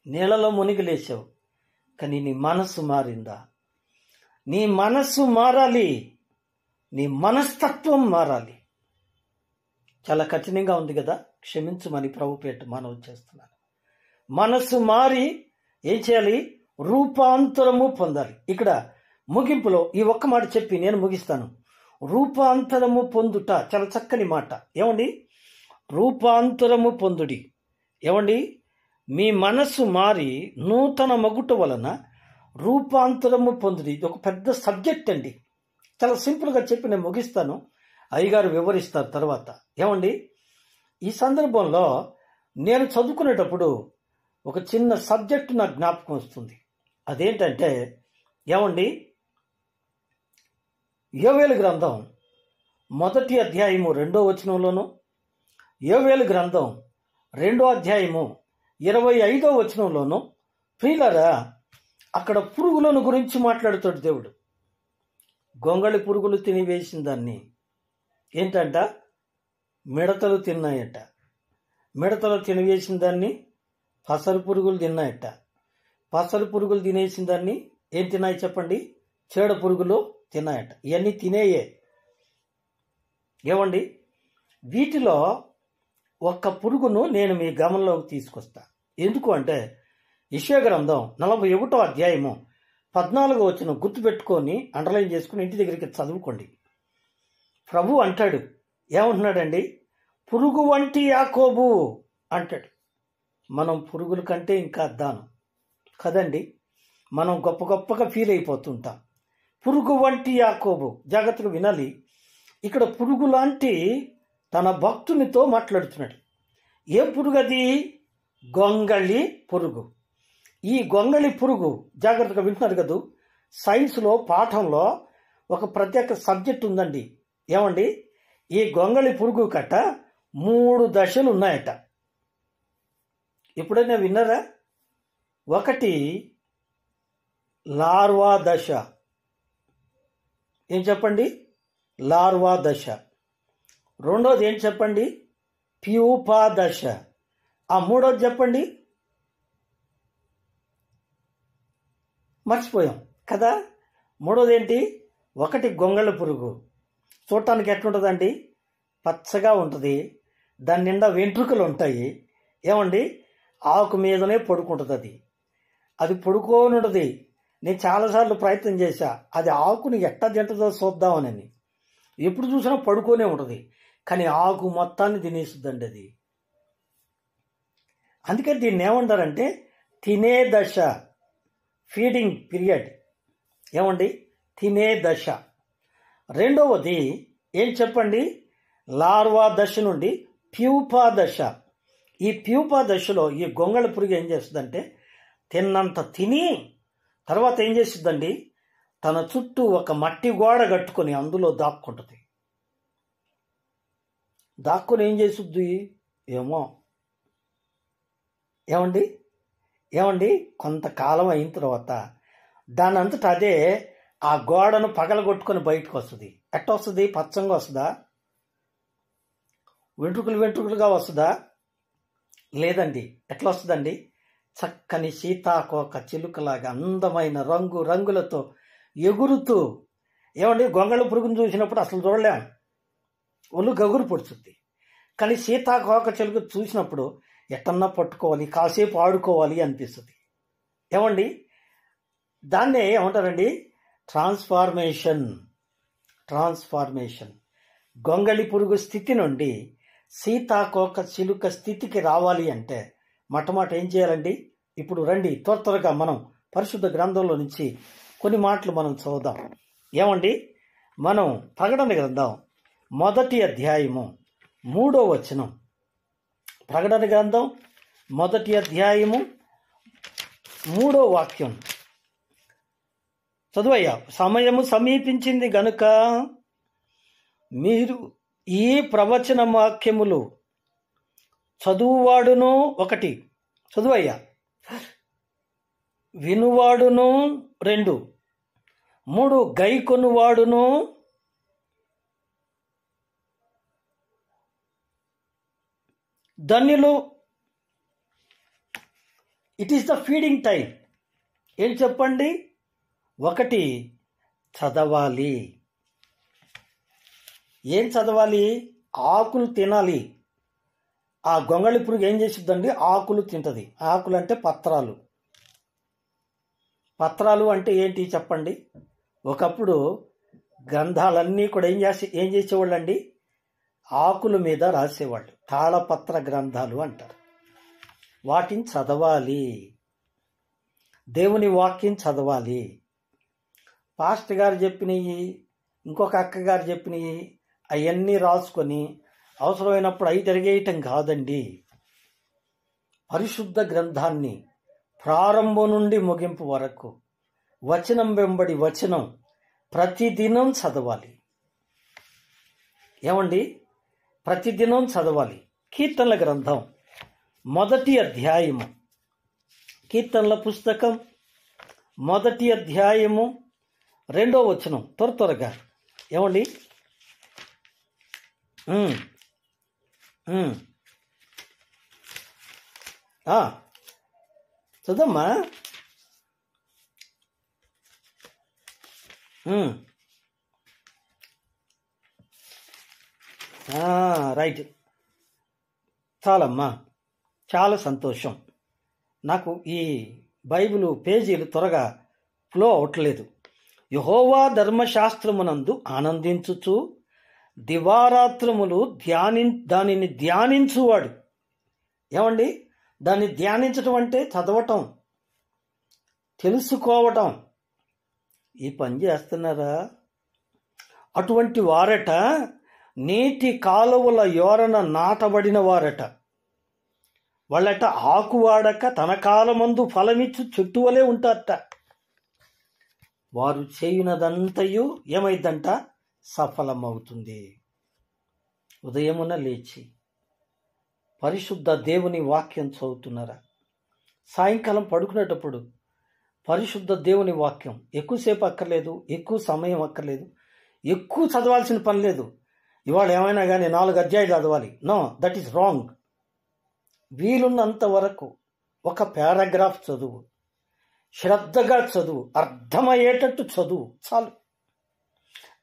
నీళ్ళలో మునిగి లేచావు, కానీ నీ మనస్సు మారిందా? నీ మనస్సు మారాలి, నీ మనస్తత్వం మారాలి. చాలా కఠినంగా ఉంది కదా, క్షమించమని ప్రభుపేట మనవి చేస్తున్నాను. మనస్సు మారి ఏం చేయాలి? రూపాంతరము పొందాలి. ఇక్కడ ముగింపులో ఈ ఒక్క మాట చెప్పి నేను ముగిస్తాను. రూపాంతరము పొందుట, చాలా చక్కని మాట. ఏమండి, రూపాంతరము పొందుడి. ఏమండి, మీ మనస్సు మారి నూతన మగుట వలన రూపాంతరము పొందుడి. ఇది ఒక పెద్ద సబ్జెక్ట్ అండి. చాలా సింపుల్గా చెప్పి నేను ముగిస్తాను, అయ్యగారు వివరిస్తారు తర్వాత. ఏమండి, ఈ సందర్భంలో నేను చదువుకునేటప్పుడు ఒక చిన్న సబ్జెక్టు నాకు జ్ఞాపకం వస్తుంది. అదేంటంటే, ఏమండి, యోవేలు గ్రంథం 1వ అధ్యాయము 2వ వచనంలోను, యోవేలు గ్రంథం 2వ అధ్యాయము 25వ వచనంలోను, ప్రియులారా, అక్కడ పురుగులను గురించి మాట్లాడుతాడు దేవుడు. గొంగళి పురుగులు తినివేసిన దాన్ని ఏంటంట? మిడతలు తిన్నాయట. మిడతలు తినివేసిన దాన్ని పసరు పురుగులు తిన్నాయట. పసరు పురుగులు తినేసిన దాన్ని ఏం తిన్నాయి చెప్పండి? చీడ పురుగులు తిన్నాయట. ఇవన్నీ తినేయే. ఏమండి, వీటిలో ఒక్క పురుగును నేను మీ గమనంలోకి తీసుకొస్తా. ఎందుకు అంటే, యెషయా గ్రంథం 41వ అధ్యాయము 14వ వచనం గుర్తుపెట్టుకొని అండర్లైన్ చేసుకుని ఇంటి దగ్గరికి చదువుకోండి. ప్రభు అంటాడు, ఏమంటున్నాడండి? పురుగు వంటి యాకోబు అంటాడు. మనం పురుగుల కంటే ఇంకా అద్దాను కదండి. మనం గొప్ప గొప్పగా ఫీల్ అయిపోతుంటాం. పురుగు వంటి యాకోబు, జాగ్రత్తగా వినాలి. ఇక్కడ పురుగు లాంటి తన భక్తునితో మాట్లాడుతున్నాడు. ఏం పురుగు అది? గొంగళి పురుగు. ఈ గొంగళి పురుగు, జాగ్రత్తగా వింటున్నారు కదా, సైన్స్లో పాఠంలో ఒక ప్రత్యేక సబ్జెక్ట్ ఉందండి. ఏమండి, ఈ గొంగళి పురుగు కట్ట 3 దశలు ఉన్నాయట. ఎప్పుడైనా విన్నారా? ఒకటి లార్వా దశ. ఏం చెప్పండి? లార్వా దశ. రెండోది ఏం చెప్పండి? ప్యూపా దశ. ఆ మూడోది చెప్పండి. మర్చిపోయాం కదా. మూడోది ఏంటి? ఒకటి గొంగళి పురుగు. చూడటానికి ఎట్లుంటుందండి? పచ్చగా ఉంటుంది. దాని నిండా వెంట్రుకలు ఉంటాయి. ఏమండి, ఆకు మీదనే పడుకుంటుంది. అది పడుకోని ఉంటుంది. నేను చాలాసార్లు ప్రయత్నం చేశా, అది ఆకుని ఎట్టా తింటుందో చూద్దామని. ఎప్పుడు చూసినా పడుకోనే ఉంటుంది, కానీ ఆకు మొత్తాన్ని తినేస్తుందండి అది. అందుకే దీన్ని ఏమంటారంటే తినే దశ, ఫీడింగ్ పీరియడ్. ఏమండి, తినే దశ. రెండవది ఏం చెప్పండి? లార్వా దశ నుండి ప్యూపా దశ. ఈ ప్యూపా దశలో ఈ గొంగళి పురుగు ఏం చేస్తుందంటే తిన్నంత తిని తర్వాత ఏం చేస్తుందండి, తన చుట్టూ ఒక మట్టి గోడ కట్టుకొని అందులో దాక్కుంటుంది. దాక్కుని ఏం చేస్తుంది ఏమో. ఏమండి కొంతకాలం అయిన తర్వాత దాని అంతటా అదే ఆ గోడను పగలగొట్టుకొని బయటకు వస్తుంది. ఎట్లా వస్తుంది? పచ్చంగా వస్తుందా? వెంట్రుకలుగా వస్తుందా? లేదండి. ఎట్లా వస్తుందండి? చక్కని సీతాకోక చిలుకలాగా అందమైన రంగులతో ఎగురుతూ. ఏమండి, గొంగళి పురుగును చూసినప్పుడు అసలు చూడలేం, ఒళ్ళు గగురు పొడుచుద్ది. కానీ సీతాకోక చిలుక చూసినప్పుడు ఎట్టన్నా పట్టుకోవాలి, కాసేపు ఆడుకోవాలి అనిపిస్తుంది. ఏమండి, దాన్నే ఏమంటారండి? ట్రాన్స్ఫార్మేషన్. గొంగళి పురుగు స్థితి నుండి సీతాకోక చిలుక స్థితికి రావాలి అంటే మొట్టమొదట ఏం చేయాలండి? ఇప్పుడు రండి త్వరగా మనం పరిశుద్ధ గ్రంథంలో నుంచి కొన్ని మాటలు మనం చదువుదాం. ఏమండి, మనం ప్రకటన గ్రంథం 1వ అధ్యాయము 3వ వచనం. ప్రకటన గ్రంథం 1వ అధ్యాయము 3వ వాక్యం చదువయ్యా. సమయము సమీపించింది గనుక మీరు ఈ ప్రవచన వాక్యములు చదువువాడును 1, చదువయ్యా, వినువాడును 2, 3 గైకొనువాడును ధన్యులు. It is the feeding time. ఏం చెప్పండి? 1 చదవాలి. ఏం చదవాలి? ఆకులు తినాలి. ఆ గొంగళి పురుగు ఏం చేస్తుందండి? ఆకులు తింటుంది. ఆకులు అంటే పత్రాలు. పత్రాలు అంటే ఏంటి చెప్పండి? ఒకప్పుడు గ్రంథాలన్నీ కూడా ఏం చేసేవాళ్ళు అండి? ఆకుల మీద రాసేవాళ్ళు. తాళపత్ర గ్రంథాలు అంటారు. వాటిని చదవాలి. దేవుని వాక్యం చదవాలి. పాస్టర్ గారు చెప్పినవి, ఇంకొక అక్క గారు చెప్పినవి అవన్నీ రాసుకొని అవసరమైనప్పుడు అవి తిరిగేయటం కాదండి. పరిశుద్ధ గ్రంథాన్ని ప్రారంభం నుండి ముగింపు వరకు వచనం వెంబడి వచనం ప్రతిదినం చదవాలి. ఏమండి, ప్రతిదినం చదవాలి. కీర్తనల గ్రంథం 1వ అధ్యాయము, కీర్తనల పుస్తకం 1వ అధ్యాయము 2వ వచనం. త్వరగా ఏమండి, చదమ్మా. రైట్, చాలమ్మా, చాలా సంతోషం. నాకు ఈ బైబిల్ పేజీలు త్వరగా ఫ్లో అవట్లేదు. యెహోవా ధర్మశాస్త్రమునందు ఆనందించుచు దివారాత్రములు దానిని ధ్యానించువాడు. ఏమండి, దాన్ని ధ్యానించటం అంటే చదవటం, తెలుసుకోవటం. ఈ పని చేస్తున్నారా? అటువంటి వారట నీటి కాలువల యోరన నాటబడిన వారట. వాళ్ళట ఆకువాడక తన కాలమందు ఫలమిచ్చు చెట్టు వలె ఉంటారట. వారు చేయునదంతయు ఏమైందంట? సఫలమవుతుంది. ఉదయమున లేచి పరిశుద్ధ దేవుని వాక్యం చదువుతున్నారా? సాయంకాలం పడుకునేటప్పుడు పరిశుద్ధ దేవుని వాక్యం ఎక్కువసేపు అక్కర్లేదు, ఎక్కువ సమయం అక్కర్లేదు, ఎక్కువ చదవాల్సిన పని లేదు. ఇవాళ ఏమైనా కానీ 4 అధ్యాయాలు చదవాలి? No, that is wrong. వీలున్నంత వరకు ఒక పారాగ్రాఫ్ చదువు, శ్రద్ధగా చదువు, అర్థమయ్యేటట్టు చదువు, చాలు.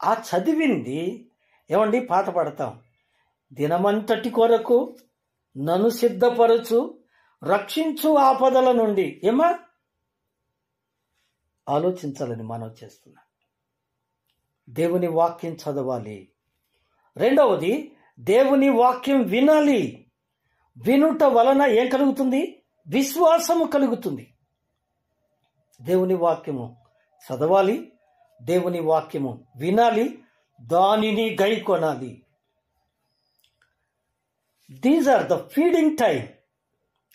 ఆ చదివింది ఏమండి పాట పాడతాం. దినమంతటి కొరకు నన్ను సిద్ధపరచు, రక్షించు ఆపదల నుండి. ఏమా ఆలోచించాలని మనం చేస్తున్నా. దేవుని వాక్యం చదవాలి. రెండవది, దేవుని వాక్యం వినాలి. వినుట వలన ఏం కలుగుతుంది? విశ్వాసము కలుగుతుంది. దేవుని వాక్యము చదవాలి, దేవుని వాక్యము వినాలి, దానిని గైకొనాలి. These are the feeding time.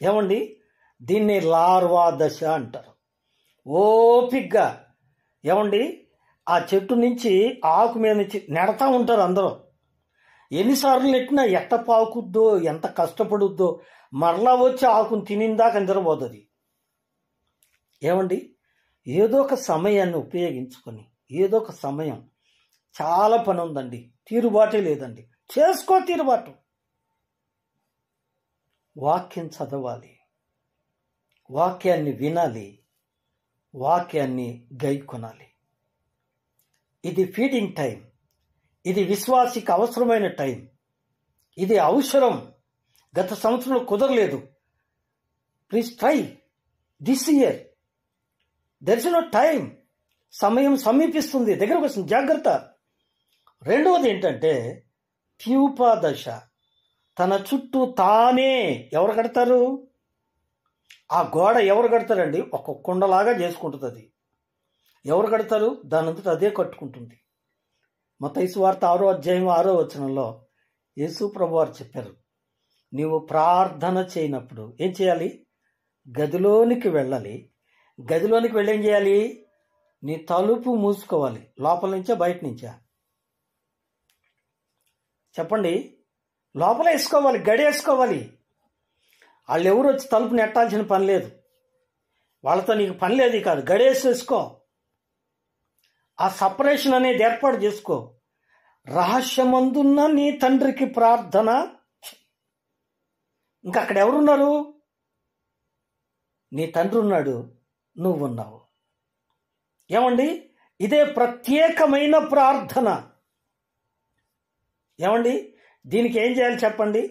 ఏమండి, దీన్ని లార్వా దశ అంటారు. ఓపిగ్గా ఏమండి ఆ చెట్టు నుంచి ఆకు మీద నుంచి నెడతా ఉంటారు అందరూ. ఎన్నిసార్లు నెట్టినా ఎట్ట పాకుద్దో, ఎంత కష్టపడుద్దో, మరలా వచ్చి ఆకును తినిందాక నిద్రపోతుంది. ఏమండి, ఏదో ఒక సమయాన్ని ఉపయోగించుకొని, ఏదో ఒక సమయం, చాలా పని ఉందండి, తీరుబాటే లేదండి, చేసుకో తీరుబాటు. వాక్యం చదవాలి, వాక్యాన్ని వినాలి, వాక్యాన్ని గైకొనాలి. ఇది ఫీడింగ్ టైం. ఇది విశ్వాసికి అవసరమైన టైం. ఇది అవసరం. గత సంవత్సరంలో కుదరలేదు. Please try this year. There is no time. సమయం సమీపిస్తుంది, దగ్గరకు వస్తుంది, జాగ్రత్త. రెండవది ఏంటంటే ప్యూపాదశ. తన చుట్టూ తానే ఎవరు కడతారు? ఆ గోడ ఎవరు కడతారండి? ఒక కుండలాగా చేసుకుంటుంది అది. ఎవరు కడతారు? దానంతట అదే కట్టుకుంటుంది. మత్తయి సువార్త 6వ అధ్యాయం 6వ వచనంలో యేసు ప్రభువారు చెప్పారు, నీవు ప్రార్థన చేయనప్పుడు ఏం చేయాలి? గదిలోనికి వెళ్ళాలి. గదిలోనికి వెళ్ళి ఏం చేయాలి? నీ తలుపు మూసుకోవాలి. లోపల నుంచా బయట నుంచా? చెప్పండి. లోపల వేసుకోవాలి, గడి వేసుకోవాలి. వాళ్ళు ఎవరు వచ్చి తలుపు నెట్టాల్సిన పని లేదు. వాళ్ళతో నీకు పని లేదు. కాదు, గడేసేసుకో. ఆ సపరేషన్ అనేది ఏర్పాటు చేసుకో. రహస్యమందున్న నీ తండ్రికి ప్రార్థన. ఇంకా అక్కడ ఎవరున్నారు? నీ తండ్రి ఉన్నాడు, నువ్వున్నావు. ఏమండి, ఇదే ప్రత్యేకమైన ప్రార్థన. ఏమండి, దీనికి ఏం చేయాలి చెప్పండి?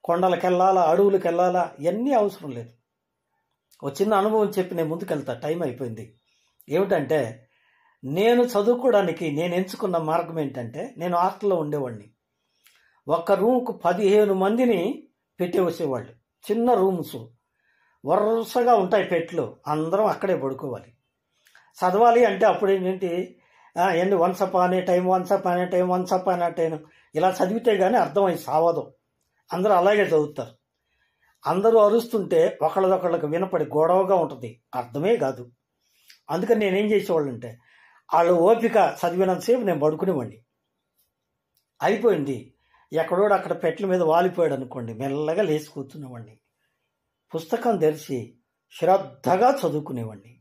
కొండలకు వెళ్ళాలా, అడవులకు వెళ్ళాలా, ఇవన్నీ అవసరం లేదు. ఒక చిన్న అనుభవం చెప్పి నేను ముందుకెళ్తా, టైం అయిపోయింది. ఏమిటంటే, నేను చదువుకోవడానికి నేను ఎంచుకున్న మార్గం ఏంటంటే, నేను హాస్టల్లో ఉండేవాడిని. ఒక్క రూమ్కు 15 మందిని పెట్టేసేవాళ్ళు. చిన్న రూమ్స్, వరుసగా ఉంటాయి పెట్లు, అందరం అక్కడే పడుకోవాలి. చదవాలి అంటే అప్పుడు ఏంటి, ఎన్ని వన్స్ అపాన్ ఏ టైం, వన్స్ అపాన్ ఏ టైం, వన్స్ అపాన్ ఏ టైం, ఇలా చదివితే కానీ అర్థమై సావదు. అందరూ అలాగే చదువుతారు. అందరూ అరుస్తుంటే ఒకళ్ళదొకళ్ళకి వినపడి గొడవగా ఉంటుంది, అర్థమే కాదు. అందుకని నేనేం చేసేవాళ్ళంటే, వాళ్ళు ఓపిక చదివినంతసేపు నేను పడుకునేవాడిని. అయిపోయింది, ఎక్కడోడు అక్కడ పెట్టెల మీద వాలిపోయాడు అనుకోండి, మెల్లగా లేచి కూర్చునేవాడిని. పుస్తకం తెరిచి శ్రద్ధగా చదువుకునేవాడిని.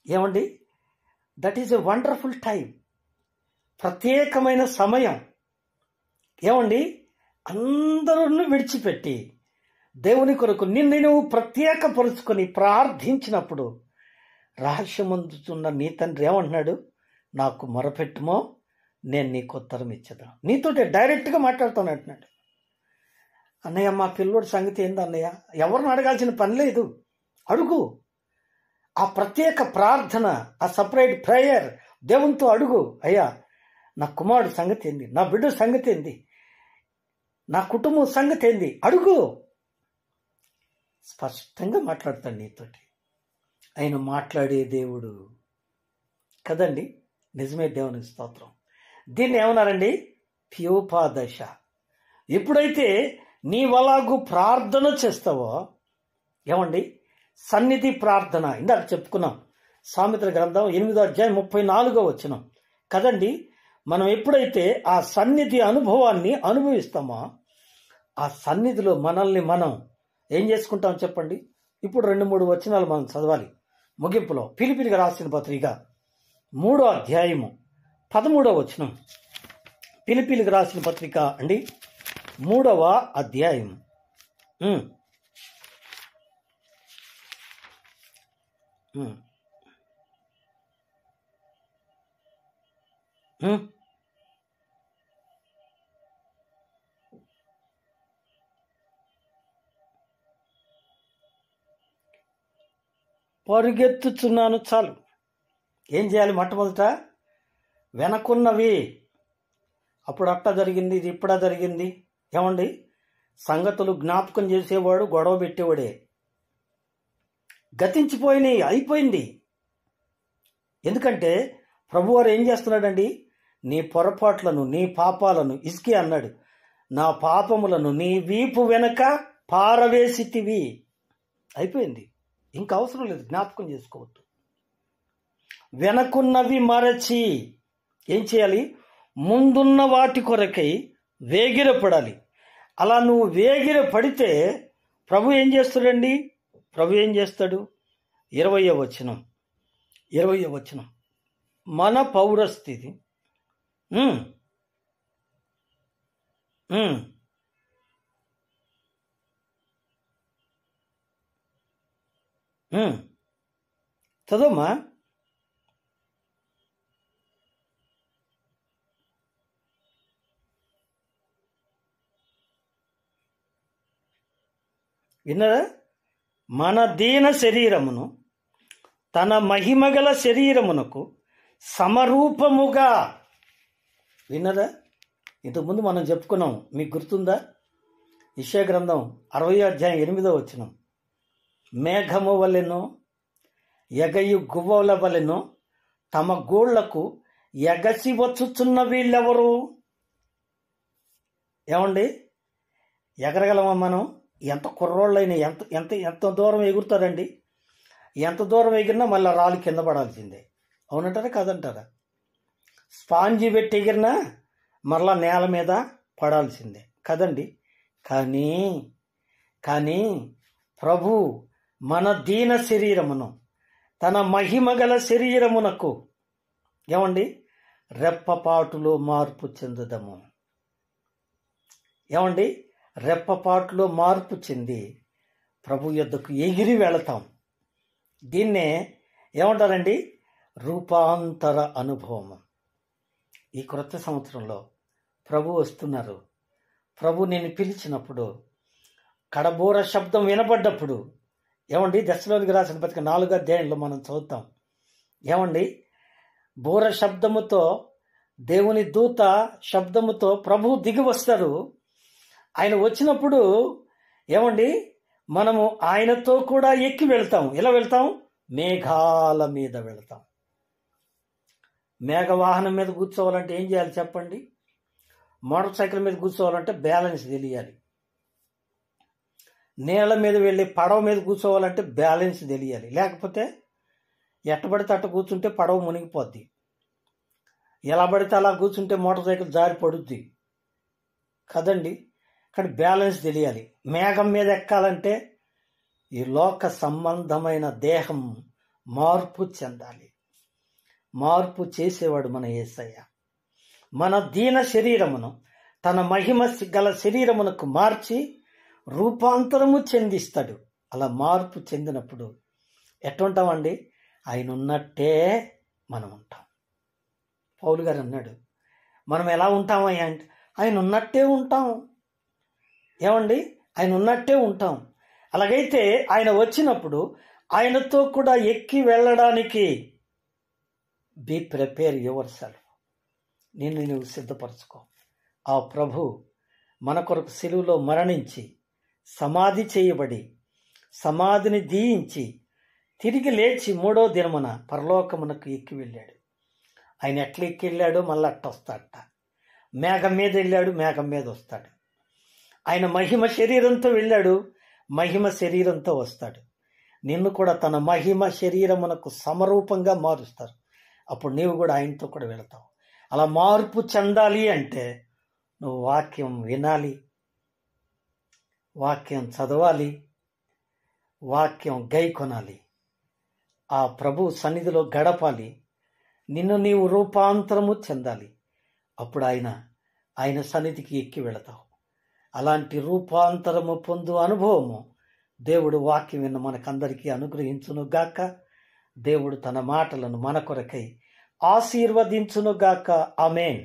ఏమండి, that is a wonderful time. ప్రత్యేకమైన సమయం. ఏమండి, అందరూ విడిచిపెట్టి దేవుని కొరకు నిన్ను నువ్వు ప్రత్యేకపరుచుకొని ప్రార్థించినప్పుడు రహస్యమందుతున్న నీ తండ్రి ఏమంటున్నాడు? నాకు మొరపెట్టుమో, నేను నీకు ఉత్తరం ఇచ్చేదా. నీతోటే డైరెక్ట్గా మాట్లాడుతాను అంటున్నాడు. అన్నయ్య, మా పిల్లోడి సంగతి ఏంది అన్నయ్య? ఎవరిని అడగాల్సిన పని లేదు, అడుగు. ఆ ప్రత్యేక ప్రార్థన, ఆ సపరేట్ ప్రేయర్ దేవునితో అడుగు. అయ్యా, నా కుమారుడు సంగతి ఏంది, నా బిడ్డ సంగతి ఏంది, నా కుటుంబం సంగతి ఏంది అడుగు. స్పష్టంగా మాట్లాడతాడు నీతోటి. ఆయన మాట్లాడే దేవుడు కదండి. నిజమే, దేవునికి స్తోత్రం. దీన్ని ఏమన్నారండి? ప్యోపాదశ. ఎప్పుడైతే నీవలాగు ప్రార్థన చేస్తావో, ఏమండి, సన్నిధి ప్రార్థన ఇందాక చెప్పుకున్నాం. సామెతల గ్రంథం 8వ అధ్యాయం 34వ వచనం కదండి. మనం ఎప్పుడైతే ఆ సన్నిధి అనుభవాన్ని అనుభవిస్తామో, ఆ సన్నిధిలో మనల్ని మనం ఏం చేసుకుంటాం చెప్పండి. ఇప్పుడు 2-3 వచనాలు మనం చదవాలి ముగింపులో. ఫిలిప్పీయులకు రాసిన పత్రిక 3వ అధ్యాయము 13వ వచనం. ఫిలిప్పీయులకు రాసిన పత్రిక అండి 3వ అధ్యాయం. పరుగెత్తుచున్నాను. చాలు. ఏం చేయాలి? మొట్టమొదట వెనకున్నవి. అప్పుడు అట్ట జరిగింది, ఇది ఇప్పుడా జరిగింది. ఏమండి, సంగతులు జ్ఞాపకం చేసేవాడు గొడవ పెట్టేవాడే. గతించిపోయినాయి, అయిపోయింది. ఎందుకంటే ప్రభువారు ఏం చేస్తున్నాడండి? నీ పొరపాట్లను, నీ పాపాలను, ఇస్కి అన్నాడు, నా పాపములను నీ వీపు వెనక పారవేసితివి. అయిపోయింది, ఇంకా అవసరం లేదు, జ్ఞాపకం చేసుకోవద్దు. వెనకున్నవి మరచి ఏం చేయాలి? ముందున్న వాటి కొరకై వేగిరపడాలి. అలా నువ్వు వేగిర పడితే ప్రభు ఏం చేస్తాడండి? ప్రభు ఏం చేస్తాడు? 20వ వచనం. మన పౌరస్థితి చదవమ్మా. విన్నరా? మన దీన శరీరమును తన మహిమగల శరీరమునకు సమరూపముగా. విన్నరా? ఇంతకుముందు మనం చెప్పుకున్నాం, మీకు గుర్తుందా? యెషయా గ్రంథం 60వ అధ్యాయం 8వ వచనం. మేఘము వలెనో ఎగయు గువ్వల వలెనో తమ గోళ్లకు ఎగసి వచ్చుచున్న వీళ్ళెవరు? ఏమండి, ఎగరగలమా మనం? ఎంత కుర్రోళ్ళైనా ఎంత ఎంత ఎంత దూరం ఎగురుతారండి? ఎంత దూరం ఎగిరినా మళ్ళీ రాళ్ళు కింద పడాల్సిందే. అవునంటారా కాదంటారా? స్పాంజి పెట్టి ఎగిరినా మరలా నేల మీద పడాల్సిందే కదండి. కానీ ప్రభు మన దీన శరీరమును తన మహిమగల శరీరమునకు ఏమండి రెప్పపాటులో మార్పు చెందుదము. ఏమండి, రెప్పపాటులో మార్పు చెంది ప్రభు యొద్దకు ఎగిరి వెళతాం. దీన్నే ఏమంటారండి? రూపాంతర అనుభవం. ఈ క్రొత్త సంవత్సరంలో ప్రభు వస్తున్నారు. ప్రభు నేను పిలిచినప్పుడు, కడబోర శబ్దం వినపడ్డప్పుడు, ఏమండి, దశలోనికి రాసిన పత్రిక 4వ అధ్యాయంలో మనం చదువుతాం. ఏమండి, బోర శబ్దముతో, దేవుని దూత శబ్దముతో ప్రభు దిగి వస్తారు. ఆయన వచ్చినప్పుడు ఏమండి, మనము ఆయనతో కూడా ఎక్కి వెళ్తాం. ఎలా వెళ్తాం? మేఘాల మీద వెళ్తాం. మేఘవాహనం మీద కూర్చోవాలంటే ఏం చేయాలి చెప్పండి? మోటార్ సైకిల్ మీద కూర్చోవాలంటే బ్యాలెన్స్ తెలియాలి. నీళ్ళ మీద వెళ్ళి పడవ మీద కూర్చోవాలంటే బ్యాలెన్స్ తెలియాలి. లేకపోతే ఎట్టబడితే అట్ట కూర్చుంటే పడవ మునిగిపోద్ది. ఎలా పడితే అలా కూర్చుంటే మోటార్ సైకిల్ జారి పడుద్ది కదండి. కానీ బ్యాలెన్స్ తెలియాలి. మేఘం మీద ఎక్కాలంటే ఈ లోక సంబంధమైన దేహం మార్పు చెందాలి. మార్పు చేసేవాడు మన యేసయ్య. మన దీన శరీరమును తన మహిమ గల శరీరమునకు మార్చి రూపాంతరము చెందిస్తాడు. అలా మార్పు చెందినప్పుడు ఎట్లుంటామండి? ఆయన ఉన్నట్టే మనం ఉంటాం. పౌలు గారు అన్నాడు, మనం ఎలా ఉంటామయ్యా అంటే ఆయన ఉన్నట్టే ఉంటాం. ఏమండి, ఆయన ఉన్నట్టే ఉంటాం. అలాగైతే ఆయన వచ్చినప్పుడు ఆయనతో కూడా ఎక్కి వెళ్ళడానికి బీ ప్రిపేర్ యువర్ సెల్ఫ్. నిన్ను నువ్వు సిద్ధపరచుకో. ఆ ప్రభు మన కొరకు సిలువలో మరణించి సమాధి చేయబడి సమాధిని దీయించి తిరిగి లేచి 3వ దినమున పరలోకమునకు ఎక్కి వెళ్ళాడు. ఆయన ఎట్లా ఎక్కి వెళ్ళాడో మళ్ళీ అట్ట వస్తాడట. మేఘం మీద వెళ్ళాడు, మేఘం మీద వస్తాడు. ఆయన మహిమ శరీరంతో వెళ్ళాడు, మహిమ శరీరంతో వస్తాడు. నిన్ను కూడా తన మహిమ శరీరమునకు సమరూపంగా మారుస్తారు. అప్పుడు నీవు కూడా ఆయనతో కూడా వెళతావు. అలా మార్పు చెందాలి అంటే నువ్వు వాక్యం వినాలి, వాక్యం చదవాలి, వాక్యం గైకొనాలి, ఆ ప్రభు సన్నిధిలో గడపాలి, నిన్ను నీవు రూపాంతరము చెందాలి. అప్పుడు ఆయన సన్నిధికి ఎక్కి వెళతావు. అలాంటి రూపాంతరము పొందు అనుభవము దేవుడు వాక్యం విన్న మనకందరికీ అనుగ్రహించునుగాక. దేవుడు తన మాటలను మన కొరకై ఆశీర్వదించునుగాక. ఆమేన్.